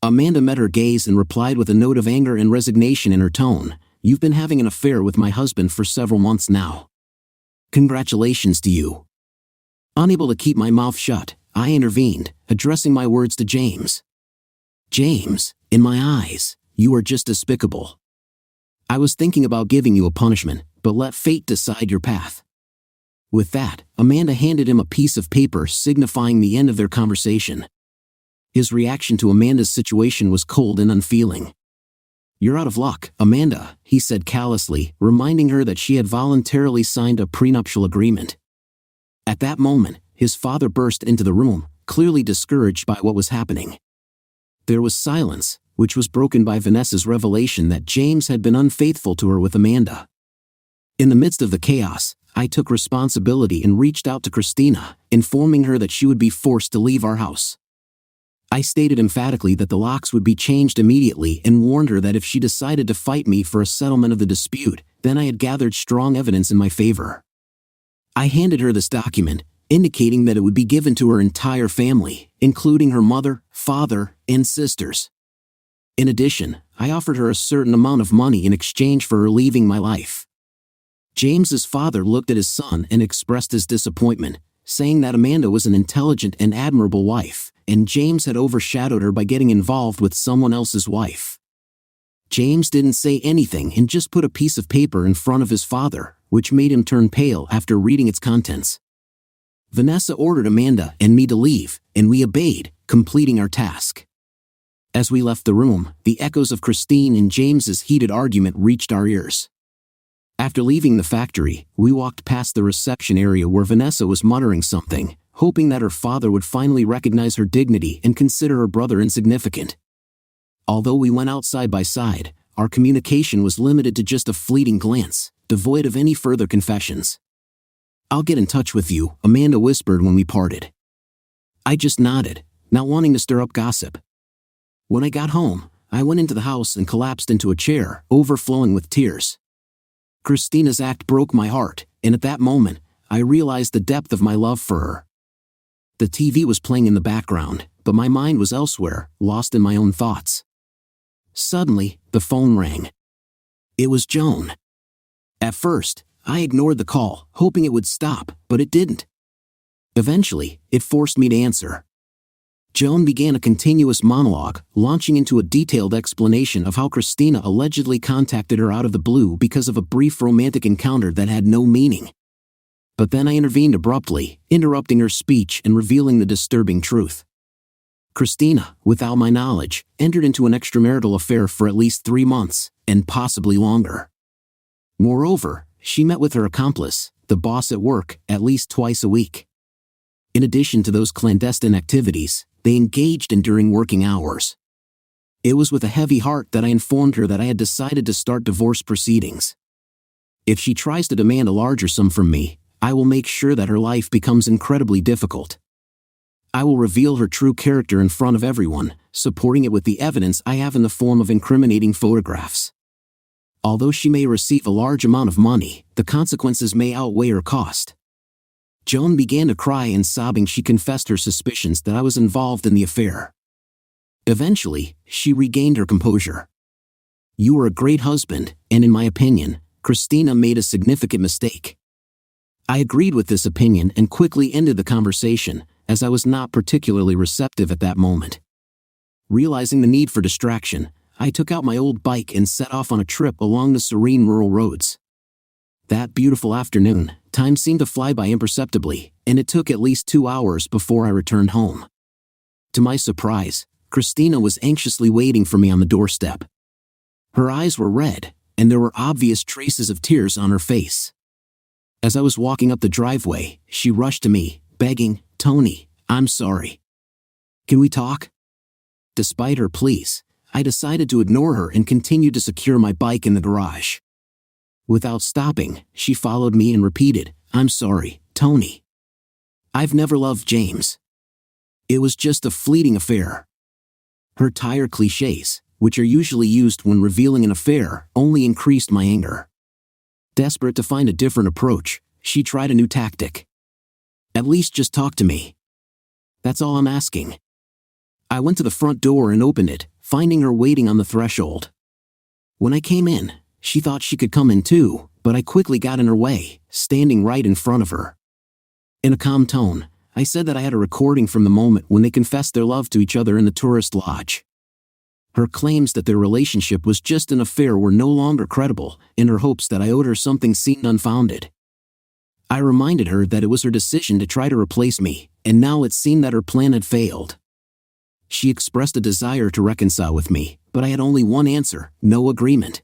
Amanda met her gaze and replied with a note of anger and resignation in her tone. "You've been having an affair with my husband for several months now. Congratulations to you." Unable to keep my mouth shut, I intervened, addressing my words to James. "James, in my eyes, you are just despicable. I was thinking about giving you a punishment, but let fate decide your path." With that, Amanda handed him a piece of paper signifying the end of their conversation. His reaction to Amanda's situation was cold and unfeeling. "You're out of luck, Amanda," he said callously, reminding her that she had voluntarily signed a prenuptial agreement. At that moment, his father burst into the room, clearly discouraged by what was happening. There was silence, which was broken by Vanessa's revelation that James had been unfaithful to her with Amanda. In the midst of the chaos, I took responsibility and reached out to Christina, informing her that she would be forced to leave our house. I stated emphatically that the locks would be changed immediately and warned her that if she decided to fight me for a settlement of the dispute, then I had gathered strong evidence in my favor. I handed her this document, indicating that it would be given to her entire family, including her mother, father, and sisters. In addition, I offered her a certain amount of money in exchange for her leaving my life. James's father looked at his son and expressed his disappointment, saying that Amanda was an intelligent and admirable wife, and James had overshadowed her by getting involved with someone else's wife. James didn't say anything and just put a piece of paper in front of his father, which made him turn pale after reading its contents. Vanessa ordered Amanda and me to leave, and we obeyed, completing our task. As we left the room, the echoes of Christine and James's heated argument reached our ears. After leaving the factory, we walked past the reception area where Vanessa was muttering something, hoping that her father would finally recognize her dignity and consider her brother insignificant. Although we went out side by side, our communication was limited to just a fleeting glance, devoid of any further confessions. "I'll get in touch with you," Amanda whispered when we parted. I just nodded, not wanting to stir up gossip. When I got home, I went into the house and collapsed into a chair, overflowing with tears. Christina's act broke my heart, and at that moment, I realized the depth of my love for her. The TV was playing in the background, but my mind was elsewhere, lost in my own thoughts. Suddenly, the phone rang. It was Joan. At first, I ignored the call, hoping it would stop, but it didn't. Eventually, it forced me to answer. Joan began a continuous monologue, launching into a detailed explanation of how Christina allegedly contacted her out of the blue because of a brief romantic encounter that had no meaning. But then I intervened abruptly, interrupting her speech and revealing the disturbing truth. Christina, without my knowledge, entered into an extramarital affair for at least 3 months, and possibly longer. Moreover, she met with her accomplice, the boss at work, at least twice a week. In addition to those clandestine activities, they engaged in during working hours. It was with a heavy heart that I informed her that I had decided to start divorce proceedings. If she tries to demand a larger sum from me, I will make sure that her life becomes incredibly difficult. I will reveal her true character in front of everyone, supporting it with the evidence I have in the form of incriminating photographs. Although she may receive a large amount of money, the consequences may outweigh her cost. Joan began to cry, and sobbing she confessed her suspicions that I was involved in the affair. Eventually, she regained her composure. "You were a great husband, and in my opinion, Christina made a significant mistake." I agreed with this opinion and quickly ended the conversation, as I was not particularly receptive at that moment. Realizing the need for distraction, I took out my old bike and set off on a trip along the serene rural roads. That beautiful afternoon, time seemed to fly by imperceptibly, and it took at least 2 hours before I returned home. To my surprise, Christina was anxiously waiting for me on the doorstep. Her eyes were red, and there were obvious traces of tears on her face. As I was walking up the driveway, she rushed to me, begging, "Tony, I'm sorry. Can we talk?" Despite her pleas, I decided to ignore her and continued to secure my bike in the garage. Without stopping, she followed me and repeated, "I'm sorry, Tony. I've never loved James. It was just a fleeting affair." Her tired cliches, which are usually used when revealing an affair, only increased my anger. Desperate to find a different approach, she tried a new tactic. "At least just talk to me. That's all I'm asking." I went to the front door and opened it, finding her waiting on the threshold. When I came in, she thought she could come in too, but I quickly got in her way, standing right in front of her. In a calm tone, I said that I had a recording from the moment when they confessed their love to each other in the tourist lodge. Her claims that their relationship was just an affair were no longer credible, and her hopes that I owed her something seemed unfounded. I reminded her that it was her decision to try to replace me, and now it seemed that her plan had failed. She expressed a desire to reconcile with me, but I had only one answer: no agreement.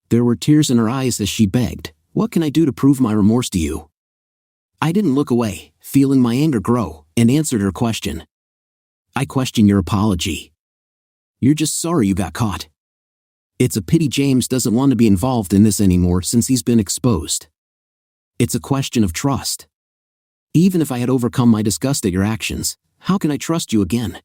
There were tears in her eyes as she begged, "What can I do to prove my remorse to you?" I didn't look away, feeling my anger grow, and answered her question. "I question your apology. You're just sorry you got caught. It's a pity James doesn't want to be involved in this anymore since he's been exposed. It's a question of trust. Even if I had overcome my disgust at your actions, how can I trust you again?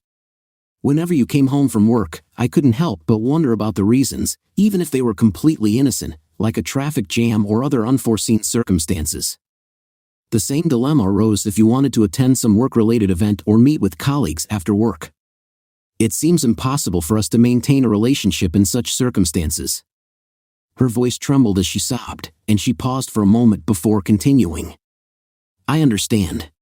Whenever you came home from work, I couldn't help but wonder about the reasons, even if they were completely innocent, like a traffic jam or other unforeseen circumstances. The same dilemma arose if you wanted to attend some work-related event or meet with colleagues after work. It seems impossible for us to maintain a relationship in such circumstances." Her voice trembled as she sobbed, and she paused for a moment before continuing. "I understand.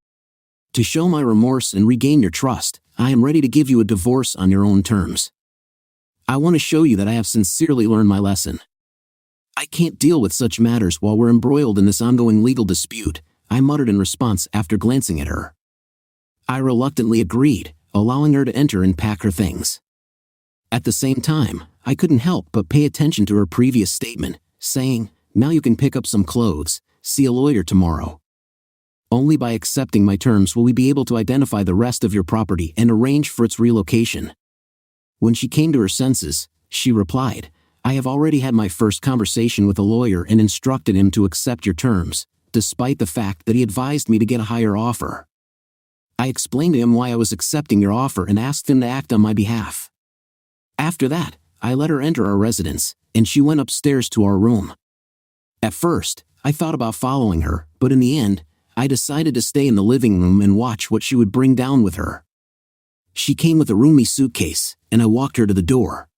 To show my remorse and regain your trust, I am ready to give you a divorce on your own terms. I want to show you that I have sincerely learned my lesson. I can't deal with such matters while we're embroiled in this ongoing legal dispute," I muttered in response after glancing at her. I reluctantly agreed, allowing her to enter and pack her things. At the same time, I couldn't help but pay attention to her previous statement, saying, "Now you can pick up some clothes, see a lawyer tomorrow. Only by accepting my terms will we be able to identify the rest of your property and arrange for its relocation." When she came to her senses, she replied, "I have already had my first conversation with a lawyer and instructed him to accept your terms, despite the fact that he advised me to get a higher offer. I explained to him why I was accepting your offer and asked him to act on my behalf. After that, I let her enter our residence, and she went upstairs to our room. At first, I thought about following her, but in the end, I decided to stay in the living room and watch what she would bring down with her. She came with a roomy suitcase, and I walked her to the door.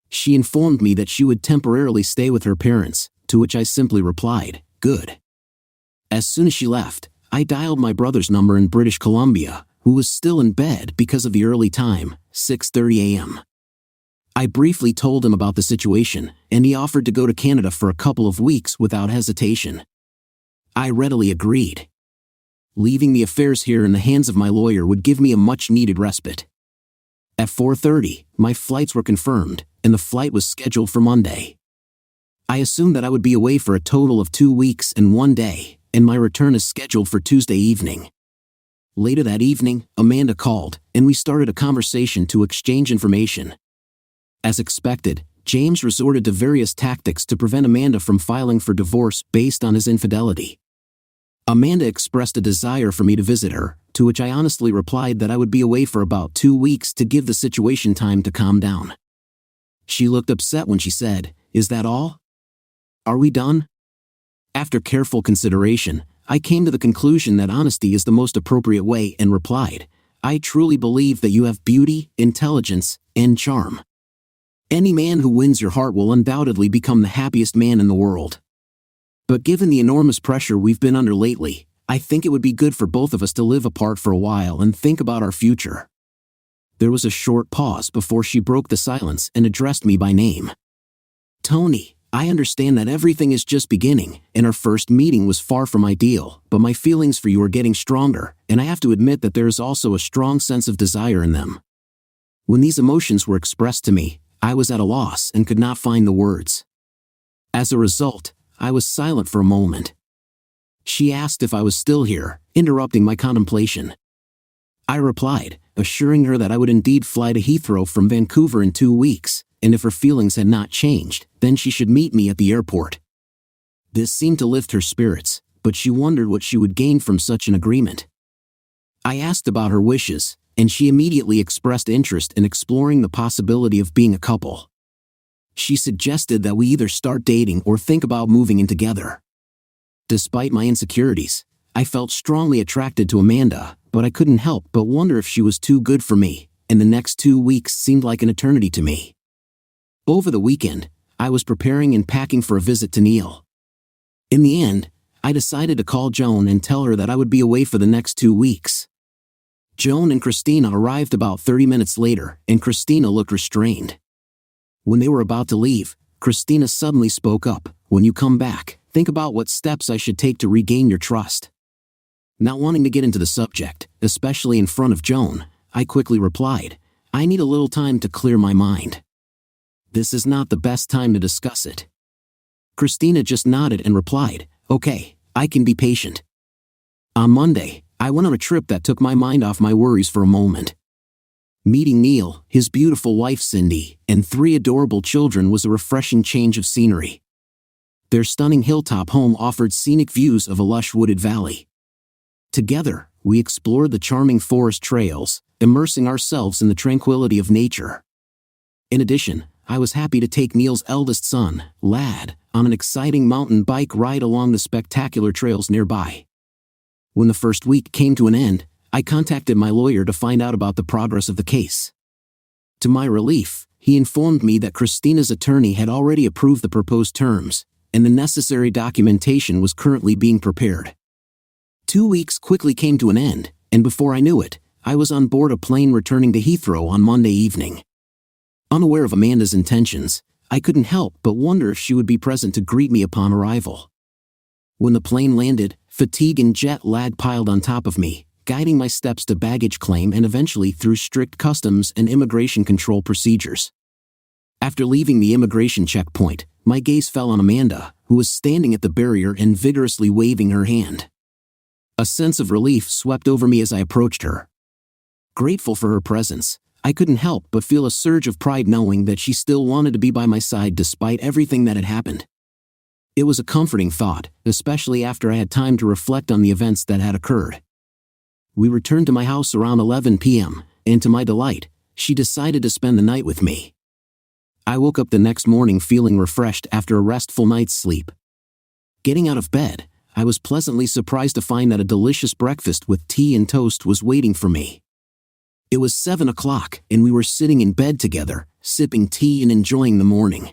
She informed me that she would temporarily stay with her parents, to which I simply replied, "Good." As soon as she left, I dialed my brother's number in British Columbia, who was still in bed because of the early time, 6:30 a.m. I briefly told him about the situation, and he offered to go to Canada for a couple of weeks without hesitation. I readily agreed. Leaving the affairs here in the hands of my lawyer would give me a much-needed respite. At 4:30, my flights were confirmed, and the flight was scheduled for Monday. I assumed that I would be away for a total of 2 weeks and 1 day, and my return is scheduled for Tuesday evening. Later that evening, Amanda called, and we started a conversation to exchange information. As expected, James resorted to various tactics to prevent Amanda from filing for divorce based on his infidelity. Amanda expressed a desire for me to visit her, to which I honestly replied that I would be away for about 2 weeks to give the situation time to calm down. She looked upset when she said, "Is that all? Are we done?" After careful consideration, I came to the conclusion that honesty is the most appropriate way and replied, "I truly believe that you have beauty, intelligence, and charm. Any man who wins your heart will undoubtedly become the happiest man in the world. But given the enormous pressure we've been under lately, I think it would be good for both of us to live apart for a while and think about our future." There was a short pause before she broke the silence and addressed me by name. "Tony, I understand that everything is just beginning, and our first meeting was far from ideal, but my feelings for you are getting stronger, and I have to admit that there is also a strong sense of desire in them." When these emotions were expressed to me, I was at a loss and could not find the words. As a result, I was silent for a moment. She asked if I was still here, interrupting my contemplation. I replied, assuring her that I would indeed fly to Heathrow from Vancouver in 2 weeks, and if her feelings had not changed, then she should meet me at the airport. This seemed to lift her spirits, but she wondered what she would gain from such an agreement. I asked about her wishes, and she immediately expressed interest in exploring the possibility of being a couple. She suggested that we either start dating or think about moving in together. Despite my insecurities, I felt strongly attracted to Amanda, but I couldn't help but wonder if she was too good for me, and the next 2 weeks seemed like an eternity to me. Over the weekend, I was preparing and packing for a visit to Knelt. In the end, I decided to call Joan and tell her that I would be away for the next 2 weeks. Joan and Christina arrived about 30 minutes later, and Christina looked restrained. When they were about to leave, Christina suddenly spoke up, "When you come back, think about what steps I should take to regain your trust." Not wanting to get into the subject, especially in front of Joan, I quickly replied, "I need a little time to clear my mind. This is not the best time to discuss it." Christina just nodded and replied, "Okay, I can be patient." On Monday, I went on a trip that took my mind off my worries for a moment. Meeting Knelt, his beautiful wife Cindy, and 3 adorable children was a refreshing change of scenery. Their stunning hilltop home offered scenic views of a lush wooded valley. Together, we explored the charming forest trails, immersing ourselves in the tranquility of nature. In addition, I was happy to take Knelt's eldest son, Lad, on an exciting mountain bike ride along the spectacular trails nearby. When the first week came to an end, I contacted my lawyer to find out about the progress of the case. To my relief, he informed me that Christina's attorney had already approved the proposed terms, and the necessary documentation was currently being prepared. 2 weeks quickly came to an end, and before I knew it, I was on board a plane returning to Heathrow on Monday evening. Unaware of Amanda's intentions, I couldn't help but wonder if she would be present to greet me upon arrival. When the plane landed, fatigue and jet lag piled on top of me, guiding my steps to baggage claim and eventually through strict customs and immigration control procedures. After leaving the immigration checkpoint, my gaze fell on Amanda, who was standing at the barrier and vigorously waving her hand. A sense of relief swept over me as I approached her. Grateful for her presence, I couldn't help but feel a surge of pride knowing that she still wanted to be by my side despite everything that had happened. It was a comforting thought, especially after I had time to reflect on the events that had occurred. We returned to my house around 11 p.m., and to my delight, she decided to spend the night with me. I woke up the next morning feeling refreshed after a restful night's sleep. Getting out of bed, I was pleasantly surprised to find that a delicious breakfast with tea and toast was waiting for me. It was 7 o'clock, and we were sitting in bed together, sipping tea and enjoying the morning.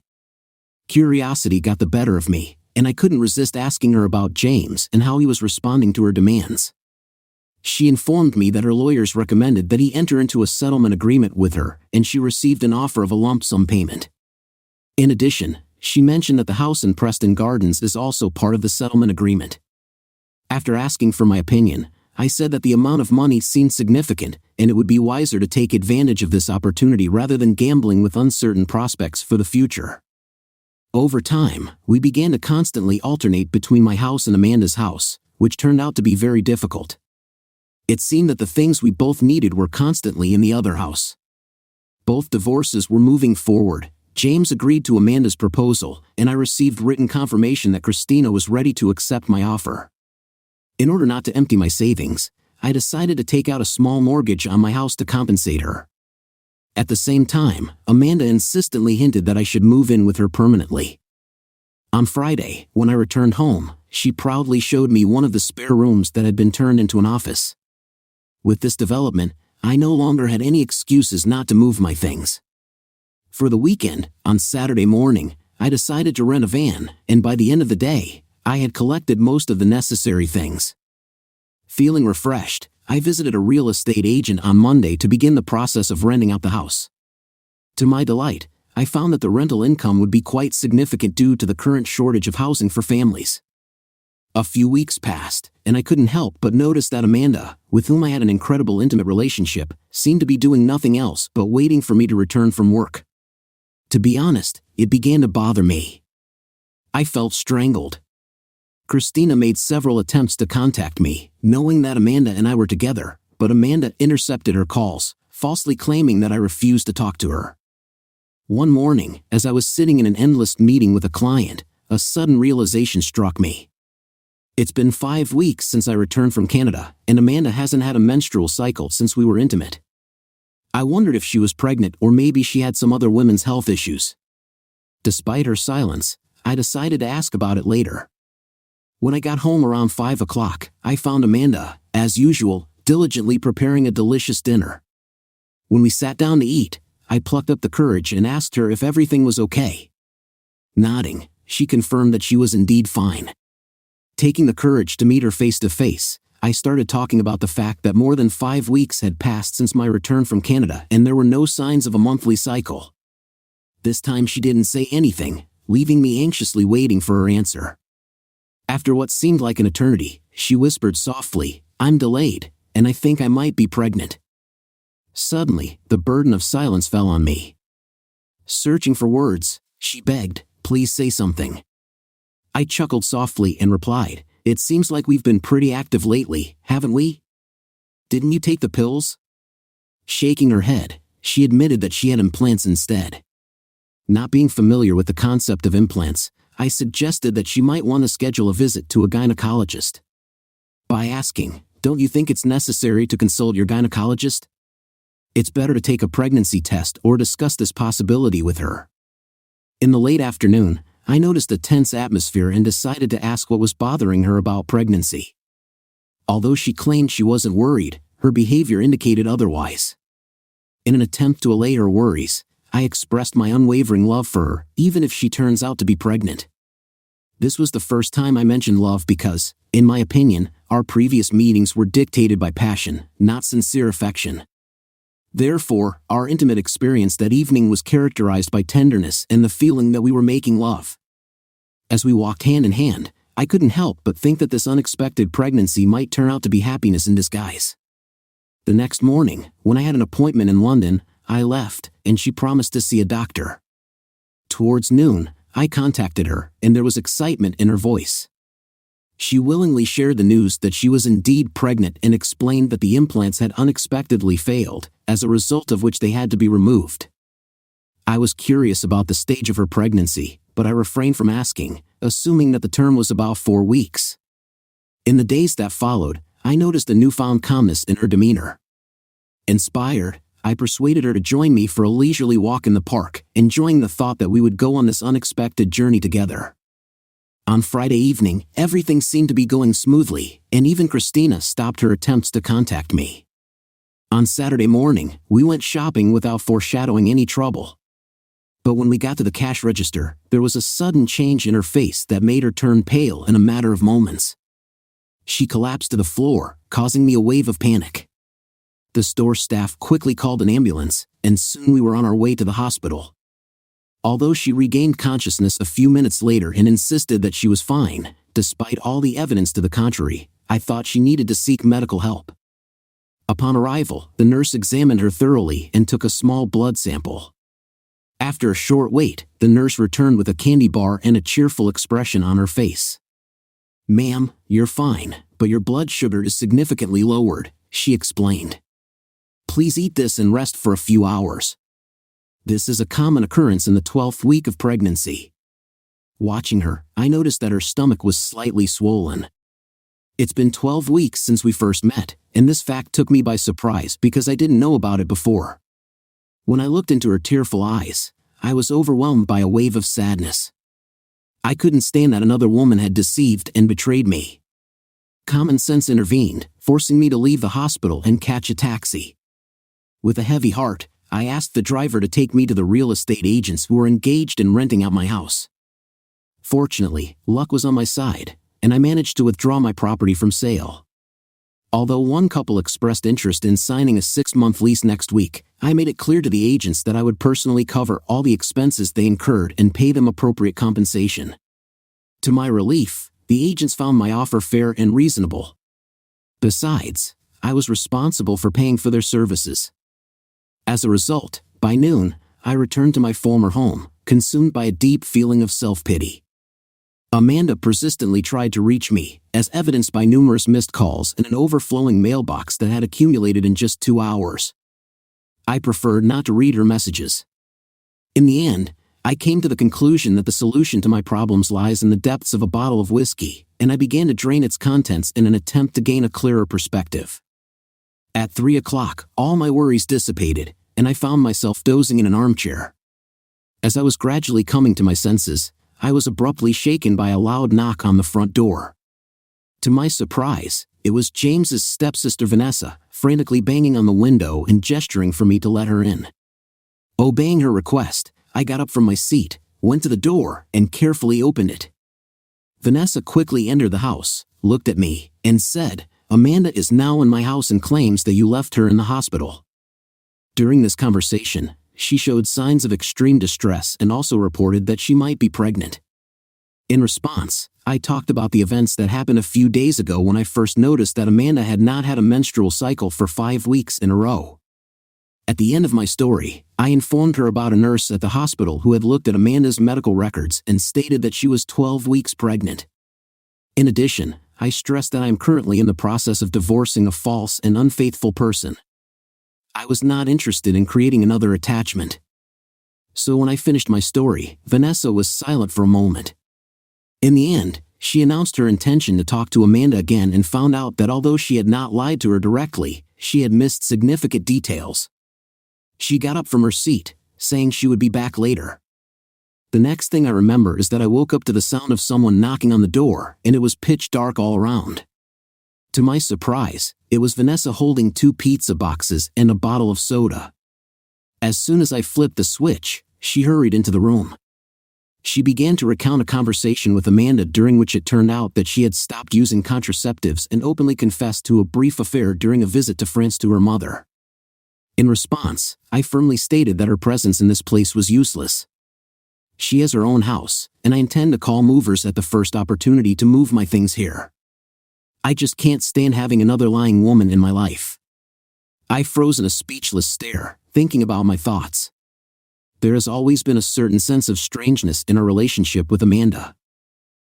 Curiosity got the better of me, and I couldn't resist asking her about James and how he was responding to her demands. She informed me that her lawyers recommended that he enter into a settlement agreement with her, and she received an offer of a lump sum payment. In addition, she mentioned that the house in Preston Gardens is also part of the settlement agreement. After asking for my opinion, I said that the amount of money seemed significant, and it would be wiser to take advantage of this opportunity rather than gambling with uncertain prospects for the future. Over time, we began to constantly alternate between my house and Amanda's house, which turned out to be very difficult. It seemed that the things we both needed were constantly in the other house. Both divorces were moving forward. James agreed to Amanda's proposal, and I received written confirmation that Christina was ready to accept my offer. In order not to empty my savings, I decided to take out a small mortgage on my house to compensate her. At the same time, Amanda insistently hinted that I should move in with her permanently. On Friday, when I returned home, she proudly showed me one of the spare rooms that had been turned into an office. With this development, I no longer had any excuses not to move my things. For the weekend, on Saturday morning, I decided to rent a van, and by the end of the day, I had collected most of the necessary things. Feeling refreshed, I visited a real estate agent on Monday to begin the process of renting out the house. To my delight, I found that the rental income would be quite significant due to the current shortage of housing for families. A few weeks passed, and I couldn't help but notice that Amanda, with whom I had an incredible intimate relationship, seemed to be doing nothing else but waiting for me to return from work. To be honest, it began to bother me. I felt strangled. Christina made several attempts to contact me, knowing that Amanda and I were together, but Amanda intercepted her calls, falsely claiming that I refused to talk to her. One morning, as I was sitting in an endless meeting with a client, a sudden realization struck me. It's been 5 weeks since I returned from Canada, and Amanda hasn't had a menstrual cycle since we were intimate. I wondered if she was pregnant or maybe she had some other women's health issues. Despite her silence, I decided to ask about it later. When I got home around 5 o'clock, I found Amanda, as usual, diligently preparing a delicious dinner. When we sat down to eat, I plucked up the courage and asked her if everything was okay. Nodding, she confirmed that she was indeed fine. Taking the courage to meet her face to face, I started talking about the fact that more than 5 weeks had passed since my return from Canada and there were no signs of a monthly cycle. This time she didn't say anything, leaving me anxiously waiting for her answer. After what seemed like an eternity, she whispered softly, "I'm delayed, and I think I might be pregnant." Suddenly, the burden of silence fell on me. Searching for words, she begged, "Please say something." I chuckled softly and replied, "It seems like we've been pretty active lately, haven't we? Didn't you take the pills?" Shaking her head, she admitted that she had implants instead. Not being familiar with the concept of implants, I suggested that she might want to schedule a visit to a gynecologist. By asking, "Don't you think it's necessary to consult your gynecologist? It's better to take a pregnancy test or discuss this possibility with her." In the late afternoon, I noticed a tense atmosphere and decided to ask what was bothering her about pregnancy. Although she claimed she wasn't worried, her behavior indicated otherwise. In an attempt to allay her worries, I expressed my unwavering love for her, even if she turns out to be pregnant. This was the first time I mentioned love because, in my opinion, our previous meetings were dictated by passion, not sincere affection. Therefore, our intimate experience that evening was characterized by tenderness and the feeling that we were making love. As we walked hand in hand, I couldn't help but think that this unexpected pregnancy might turn out to be happiness in disguise. The next morning, when I had an appointment in London, I left, and she promised to see a doctor. Towards noon, I contacted her, and there was excitement in her voice. She willingly shared the news that she was indeed pregnant and explained that the implants had unexpectedly failed, as a result of which they had to be removed. I was curious about the stage of her pregnancy, but I refrained from asking, assuming that the term was about 4 weeks. In the days that followed, I noticed a newfound calmness in her demeanor. Inspired, I persuaded her to join me for a leisurely walk in the park, enjoying the thought that we would go on this unexpected journey together. On Friday evening, everything seemed to be going smoothly, and even Christina stopped her attempts to contact me. On Saturday morning, we went shopping without foreshadowing any trouble. But when we got to the cash register, there was a sudden change in her face that made her turn pale in a matter of moments. She collapsed to the floor, causing me a wave of panic. The store staff quickly called an ambulance, and soon we were on our way to the hospital. Although she regained consciousness a few minutes later and insisted that she was fine, despite all the evidence to the contrary, I thought she needed to seek medical help. Upon arrival, the nurse examined her thoroughly and took a small blood sample. After a short wait, the nurse returned with a candy bar and a cheerful expression on her face. "Ma'am, you're fine, but your blood sugar is significantly lowered," she explained. "Please eat this and rest for a few hours. This is a common occurrence in the 12th week of pregnancy." Watching her, I noticed that her stomach was slightly swollen. It's been 12 weeks since we first met, and this fact took me by surprise because I didn't know about it before. When I looked into her tearful eyes, I was overwhelmed by a wave of sadness. I couldn't stand that another woman had deceived and betrayed me. Common sense intervened, forcing me to leave the hospital and catch a taxi. With a heavy heart, I asked the driver to take me to the real estate agents who were engaged in renting out my house. Fortunately, luck was on my side, and I managed to withdraw my property from sale. Although one couple expressed interest in signing a 6-month lease next week, I made it clear to the agents that I would personally cover all the expenses they incurred and pay them appropriate compensation. To my relief, the agents found my offer fair and reasonable. Besides, I was responsible for paying for their services. As a result, by noon, I returned to my former home, consumed by a deep feeling of self-pity. Amanda persistently tried to reach me, as evidenced by numerous missed calls and an overflowing mailbox that had accumulated in just 2 hours. I preferred not to read her messages. In the end, I came to the conclusion that the solution to my problems lies in the depths of a bottle of whiskey, and I began to drain its contents in an attempt to gain a clearer perspective. At 3 o'clock, all my worries dissipated, and I found myself dozing in an armchair. As I was gradually coming to my senses, I was abruptly shaken by a loud knock on the front door. To my surprise, it was James's stepsister Vanessa, frantically banging on the window and gesturing for me to let her in. Obeying her request, I got up from my seat, went to the door, and carefully opened it. Vanessa quickly entered the house, looked at me, and said, "Amanda is now in my house and claims that you left her in the hospital." During this conversation, she showed signs of extreme distress and also reported that she might be pregnant. In response, I talked about the events that happened a few days ago when I first noticed that Amanda had not had a menstrual cycle for 5 weeks in a row. At the end of my story, I informed her about a nurse at the hospital who had looked at Amanda's medical records and stated that she was 12 weeks pregnant. In addition, I stressed that I am currently in the process of divorcing a false and unfaithful person. I was not interested in creating another attachment. So when I finished my story, Vanessa was silent for a moment. In the end, she announced her intention to talk to Amanda again and found out that although she had not lied to her directly, she had missed significant details. She got up from her seat, saying she would be back later. The next thing I remember is that I woke up to the sound of someone knocking on the door, and it was pitch dark all around. To my surprise, it was Vanessa holding 2 pizza boxes and a bottle of soda. As soon as I flipped the switch, she hurried into the room. She began to recount a conversation with Amanda during which it turned out that she had stopped using contraceptives and openly confessed to a brief affair during a visit to France to her mother. In response, I firmly stated that her presence in this place was useless. She has her own house, and I intend to call movers at the first opportunity to move my things here. I just can't stand having another lying woman in my life. I froze in a speechless stare, thinking about my thoughts. There has always been a certain sense of strangeness in our relationship with Amanda.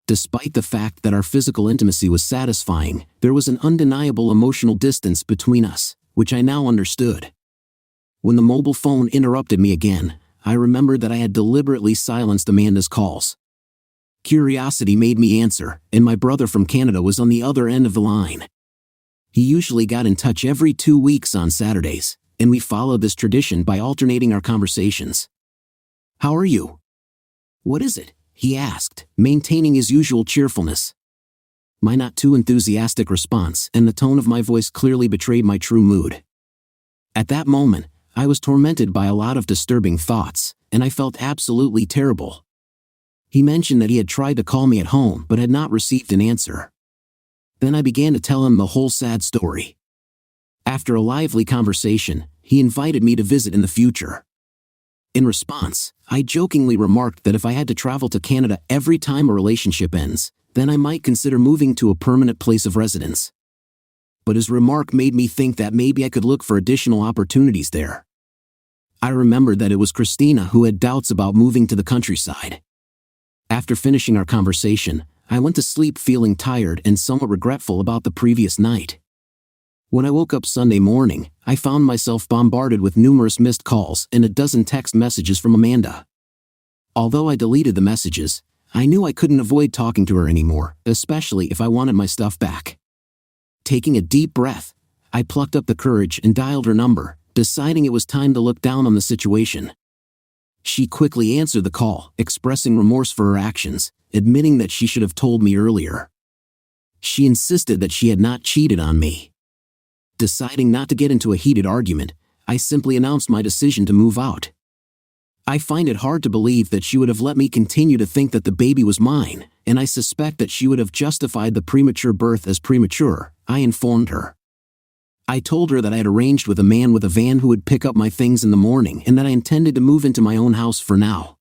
Despite the fact that our physical intimacy was satisfying, there was an undeniable emotional distance between us, which I now understood. When the mobile phone interrupted me again, I remembered that I had deliberately silenced Amanda's calls. Curiosity made me answer, and my brother from Canada was on the other end of the line. He usually got in touch every 2 weeks on Saturdays, and we followed this tradition by alternating our conversations. "How are you?" "What is it?" he asked, maintaining his usual cheerfulness. My not too enthusiastic response and the tone of my voice clearly betrayed my true mood. At that moment, I was tormented by a lot of disturbing thoughts, and I felt absolutely terrible. He mentioned that he had tried to call me at home but had not received an answer. Then I began to tell him the whole sad story. After a lively conversation, he invited me to visit in the future. In response, I jokingly remarked that if I had to travel to Canada every time a relationship ends, then I might consider moving to a permanent place of residence. But his remark made me think that maybe I could look for additional opportunities there. I remembered that it was Christina who had doubts about moving to the countryside. After finishing our conversation, I went to sleep feeling tired and somewhat regretful about the previous night. When I woke up Sunday morning, I found myself bombarded with numerous missed calls and a dozen text messages from Amanda. Although I deleted the messages, I knew I couldn't avoid talking to her anymore, especially if I wanted my stuff back. Taking a deep breath, I plucked up the courage and dialed her number, deciding it was time to look down on the situation. She quickly answered the call, expressing remorse for her actions, admitting that she should have told me earlier. She insisted that she had not cheated on me. Deciding not to get into a heated argument, I simply announced my decision to move out. I find it hard to believe that she would have let me continue to think that the baby was mine, and I suspect that she would have justified the premature birth as premature, I informed her. I told her that I had arranged with a man with a van who would pick up my things in the morning and that I intended to move into my own house for now.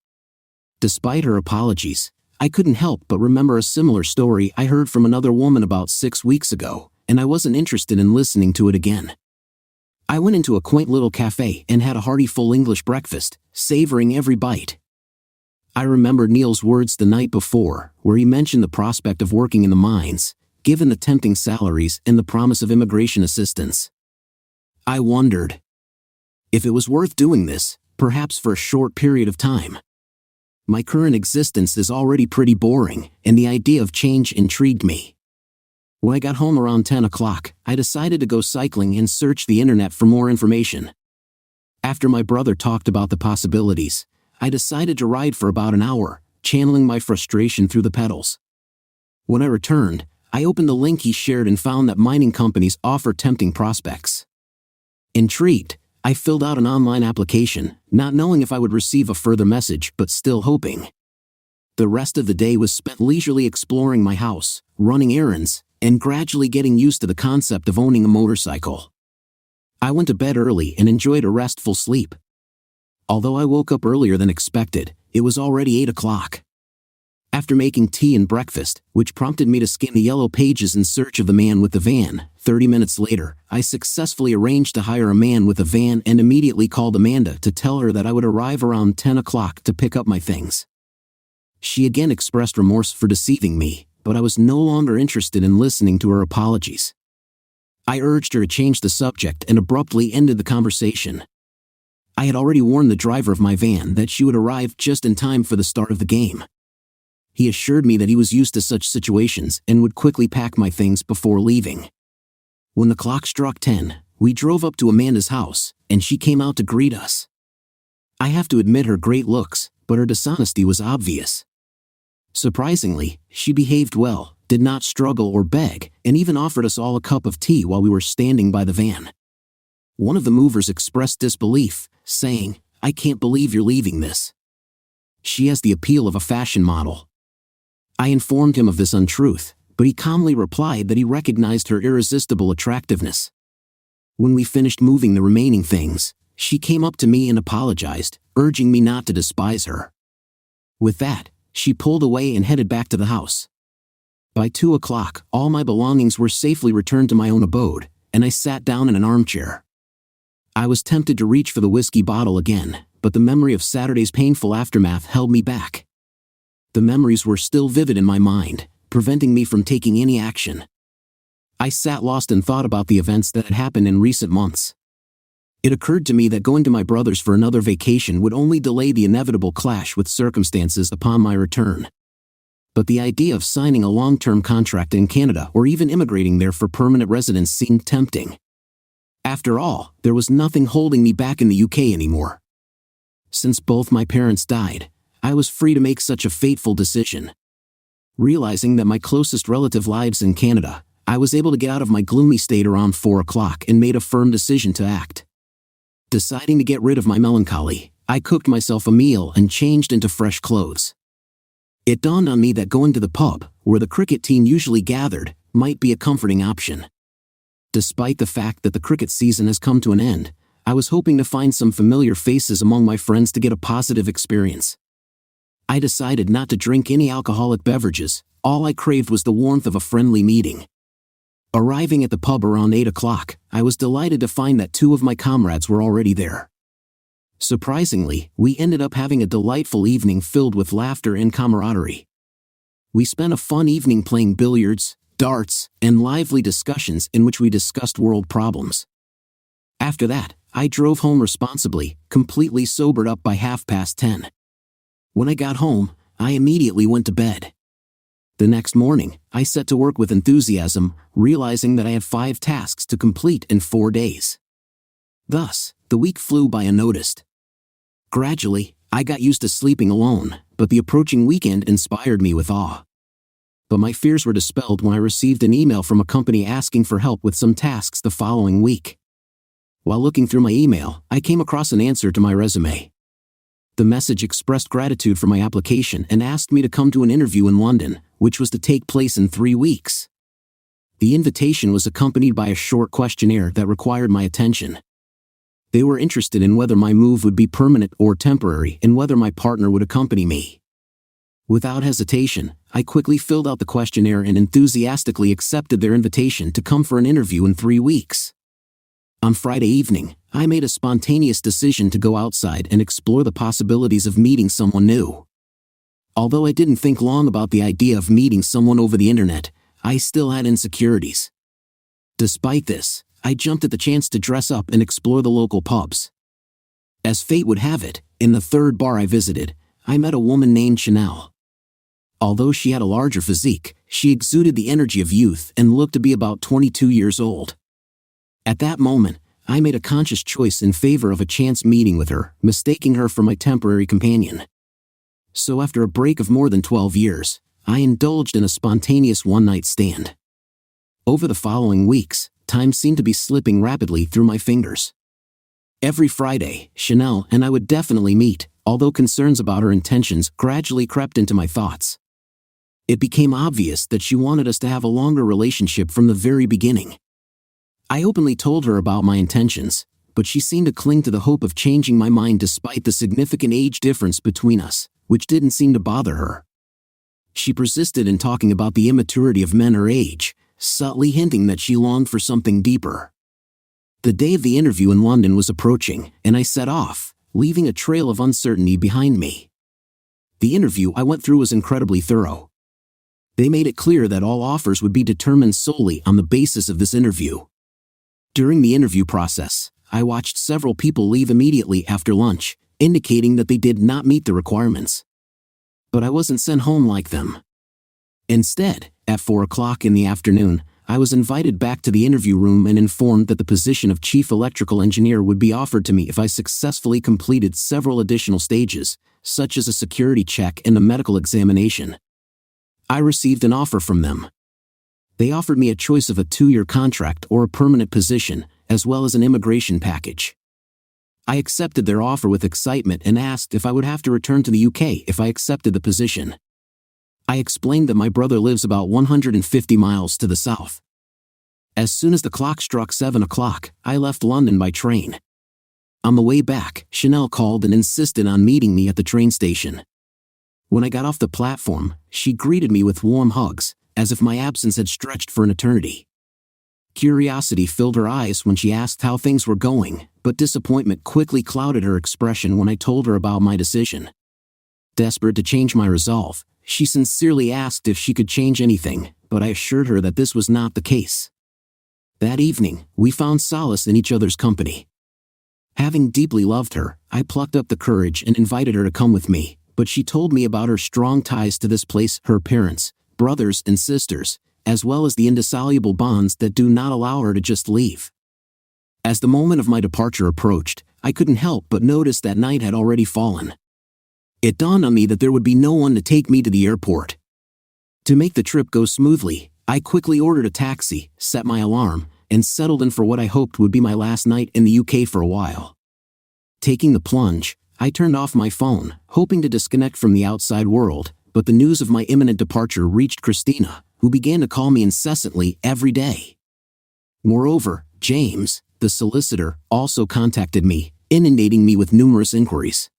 Despite her apologies, I couldn't help but remember a similar story I heard from another woman about 6 weeks ago, and I wasn't interested in listening to it again. I went into a quaint little cafe and had a hearty full English breakfast, savoring every bite. I remembered Neil's words the night before, where he mentioned the prospect of working in the mines, given the tempting salaries and the promise of immigration assistance. I wondered if it was worth doing this, perhaps for a short period of time. My current existence is already pretty boring, and the idea of change intrigued me. When I got home around 10 o'clock, I decided to go cycling and search the internet for more information. After my brother talked about the possibilities, I decided to ride for about an hour, channeling my frustration through the pedals. When I returned, I opened the link he shared and found that mining companies offer tempting prospects. Intrigued, I filled out an online application, not knowing if I would receive a further message but still hoping. The rest of the day was spent leisurely exploring my house, running errands, and gradually getting used to the concept of owning a motorcycle. I went to bed early and enjoyed a restful sleep. Although I woke up earlier than expected, it was already 8 o'clock. After making tea and breakfast, which prompted me to scan the yellow pages in search of the man with the van, 30 minutes later, I successfully arranged to hire a man with a van and immediately called Amanda to tell her that I would arrive around 10 o'clock to pick up my things. She again expressed remorse for deceiving me, but I was no longer interested in listening to her apologies. I urged her to change the subject and abruptly ended the conversation. I had already warned the driver of my van that she would arrive just in time for the start of the game. He assured me that he was used to such situations and would quickly pack my things before leaving. When the clock struck 10, we drove up to Amanda's house, and she came out to greet us. I have to admit her great looks, but her dishonesty was obvious. Surprisingly, she behaved well, did not struggle or beg, and even offered us all a cup of tea while we were standing by the van. One of the movers expressed disbelief, saying, "I can't believe you're leaving this. She has the appeal of a fashion model." I informed him of this untruth, but he calmly replied that he recognized her irresistible attractiveness. When we finished moving the remaining things, she came up to me and apologized, urging me not to despise her. With that, she pulled away and headed back to the house. By 2 o'clock, all my belongings were safely returned to my own abode, and I sat down in an armchair. I was tempted to reach for the whiskey bottle again, but the memory of Saturday's painful aftermath held me back. The memories were still vivid in my mind, preventing me from taking any action. I sat lost in thought about the events that had happened in recent months. It occurred to me that going to my brother's for another vacation would only delay the inevitable clash with circumstances upon my return. But the idea of signing a long-term contract in Canada or even immigrating there for permanent residence seemed tempting. After all, there was nothing holding me back in the UK anymore. Since both my parents died, I was free to make such a fateful decision. Realizing that my closest relative lives in Canada, I was able to get out of my gloomy state around 4 o'clock and made a firm decision to act. Deciding to get rid of my melancholy, I cooked myself a meal and changed into fresh clothes. It dawned on me that going to the pub, where the cricket team usually gathered, might be a comforting option. Despite the fact that the cricket season has come to an end, I was hoping to find some familiar faces among my friends to get a positive experience. I decided not to drink any alcoholic beverages. All I craved was the warmth of a friendly meeting. Arriving at the pub around 8 o'clock, I was delighted to find that 2 of my comrades were already there. Surprisingly, we ended up having a delightful evening filled with laughter and camaraderie. We spent a fun evening playing billiards, darts, and lively discussions in which we discussed world problems. After that, I drove home responsibly, completely sobered up by 10:30. When I got home, I immediately went to bed. The next morning, I set to work with enthusiasm, realizing that I had 5 tasks to complete in 4 days. Thus, the week flew by unnoticed. Gradually, I got used to sleeping alone, but the approaching weekend inspired me with awe. But my fears were dispelled when I received an email from a company asking for help with some tasks the following week. While looking through my email, I came across an answer to my resume. The message expressed gratitude for my application and asked me to come to an interview in London, which was to take place in 3 weeks. The invitation was accompanied by a short questionnaire that required my attention. They were interested in whether my move would be permanent or temporary and whether my partner would accompany me. Without hesitation, I quickly filled out the questionnaire and enthusiastically accepted their invitation to come for an interview in 3 weeks. On Friday evening, I made a spontaneous decision to go outside and explore the possibilities of meeting someone new. Although I didn't think long about the idea of meeting someone over the internet, I still had insecurities. Despite this, I jumped at the chance to dress up and explore the local pubs. As fate would have it, in the third bar I visited, I met a woman named Chanel. Although she had a larger physique, she exuded the energy of youth and looked to be about 22 years old. At that moment, I made a conscious choice in favor of a chance meeting with her, mistaking her for my temporary companion. So after a break of more than 12 years, I indulged in a spontaneous one-night stand. Over the following weeks, time seemed to be slipping rapidly through my fingers. Every Friday, Chanel and I would definitely meet, although concerns about her intentions gradually crept into my thoughts. It became obvious that she wanted us to have a longer relationship from the very beginning. I openly told her about my intentions, but she seemed to cling to the hope of changing my mind despite the significant age difference between us, which didn't seem to bother her. She persisted in talking about the immaturity of men her age, subtly hinting that she longed for something deeper. The day of the interview in London was approaching, and I set off, leaving a trail of uncertainty behind me. The interview I went through was incredibly thorough. They made it clear that all offers would be determined solely on the basis of this interview. During the interview process, I watched several people leave immediately after lunch, indicating that they did not meet the requirements. But I wasn't sent home like them. Instead, at 4 o'clock in the afternoon, I was invited back to the interview room and informed that the position of chief electrical engineer would be offered to me if I successfully completed several additional stages, such as a security check and a medical examination. I received an offer from them. They offered me a choice of a 2-year contract or a permanent position, as well as an immigration package. I accepted their offer with excitement and asked if I would have to return to the UK if I accepted the position. I explained that my brother lives about 150 miles to the south. As soon as the clock struck 7 o'clock, I left London by train. On the way back, Chanel called and insisted on meeting me at the train station. When I got off the platform, she greeted me with warm hugs, as if my absence had stretched for an eternity. Curiosity filled her eyes when she asked how things were going, but disappointment quickly clouded her expression when I told her about my decision. Desperate to change my resolve, she sincerely asked if she could change anything, but I assured her that this was not the case. That evening, we found solace in each other's company. Having deeply loved her, I plucked up the courage and invited her to come with me, but she told me about her strong ties to this place, her parents, brothers and sisters, as well as the indissoluble bonds that do not allow her to just leave. As the moment of my departure approached, I couldn't help but notice that night had already fallen. It dawned on me that there would be no one to take me to the airport. To make the trip go smoothly, I quickly ordered a taxi, set my alarm, and settled in for what I hoped would be my last night in the UK for a while. Taking the plunge, I turned off my phone, hoping to disconnect from the outside world, but the news of my imminent departure reached Christina, who began to call me incessantly every day. Moreover, James, the solicitor, also contacted me, inundating me with numerous inquiries.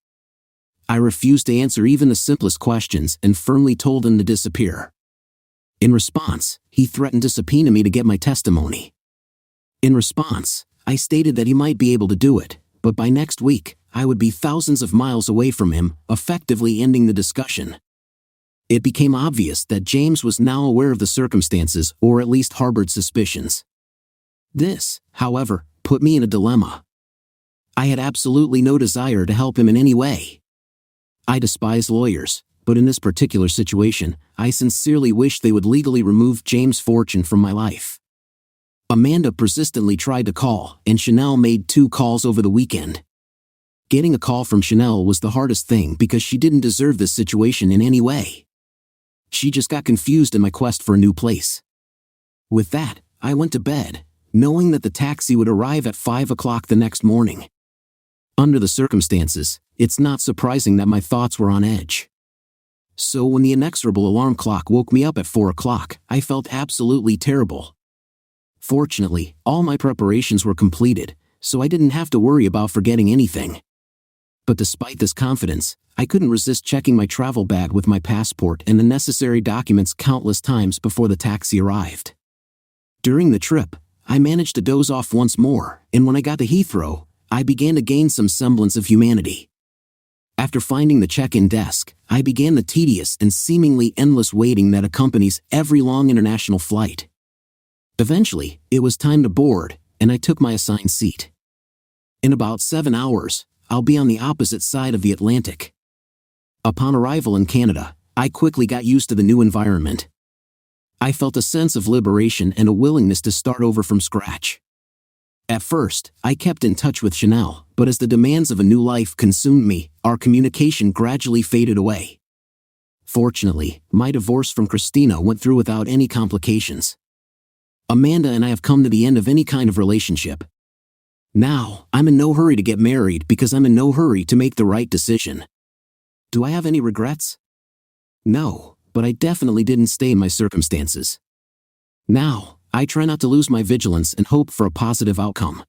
I refused to answer even the simplest questions and firmly told him to disappear. In response, he threatened to subpoena me to get my testimony. In response, I stated that he might be able to do it, but by next week, I would be thousands of miles away from him, effectively ending the discussion. It became obvious that James was now aware of the circumstances, or at least harbored suspicions. This, however, put me in a dilemma. I had absolutely no desire to help him in any way. I despise lawyers, but in this particular situation, I sincerely wished they would legally remove James' fortune from my life. Amanda persistently tried to call, and Chanel made 2 calls over the weekend. Getting a call from Chanel was the hardest thing because she didn't deserve this situation in any way. She just got confused in my quest for a new place. With that, I went to bed, knowing that the taxi would arrive at 5 o'clock the next morning. Under the circumstances, it's not surprising that my thoughts were on edge. So when the inexorable alarm clock woke me up at 4 o'clock, I felt absolutely terrible. Fortunately, all my preparations were completed, so I didn't have to worry about forgetting anything. But despite this confidence, I couldn't resist checking my travel bag with my passport and the necessary documents countless times before the taxi arrived. During the trip, I managed to doze off once more, and when I got to Heathrow, I began to gain some semblance of humanity. After finding the check-in desk, I began the tedious and seemingly endless waiting that accompanies every long international flight. Eventually, it was time to board, and I took my assigned seat. In about 7 hours, I'll be on the opposite side of the Atlantic. Upon arrival in Canada, I quickly got used to the new environment. I felt a sense of liberation and a willingness to start over from scratch. At first, I kept in touch with Chanel, but as the demands of a new life consumed me, our communication gradually faded away. Fortunately, my divorce from Christina went through without any complications. Amanda and I have come to the end of any kind of relationship. Now, I'm in no hurry to get married because I'm in no hurry to make the right decision. Do I have any regrets? No, but I definitely didn't stay in my circumstances. Now, I try not to lose my vigilance and hope for a positive outcome.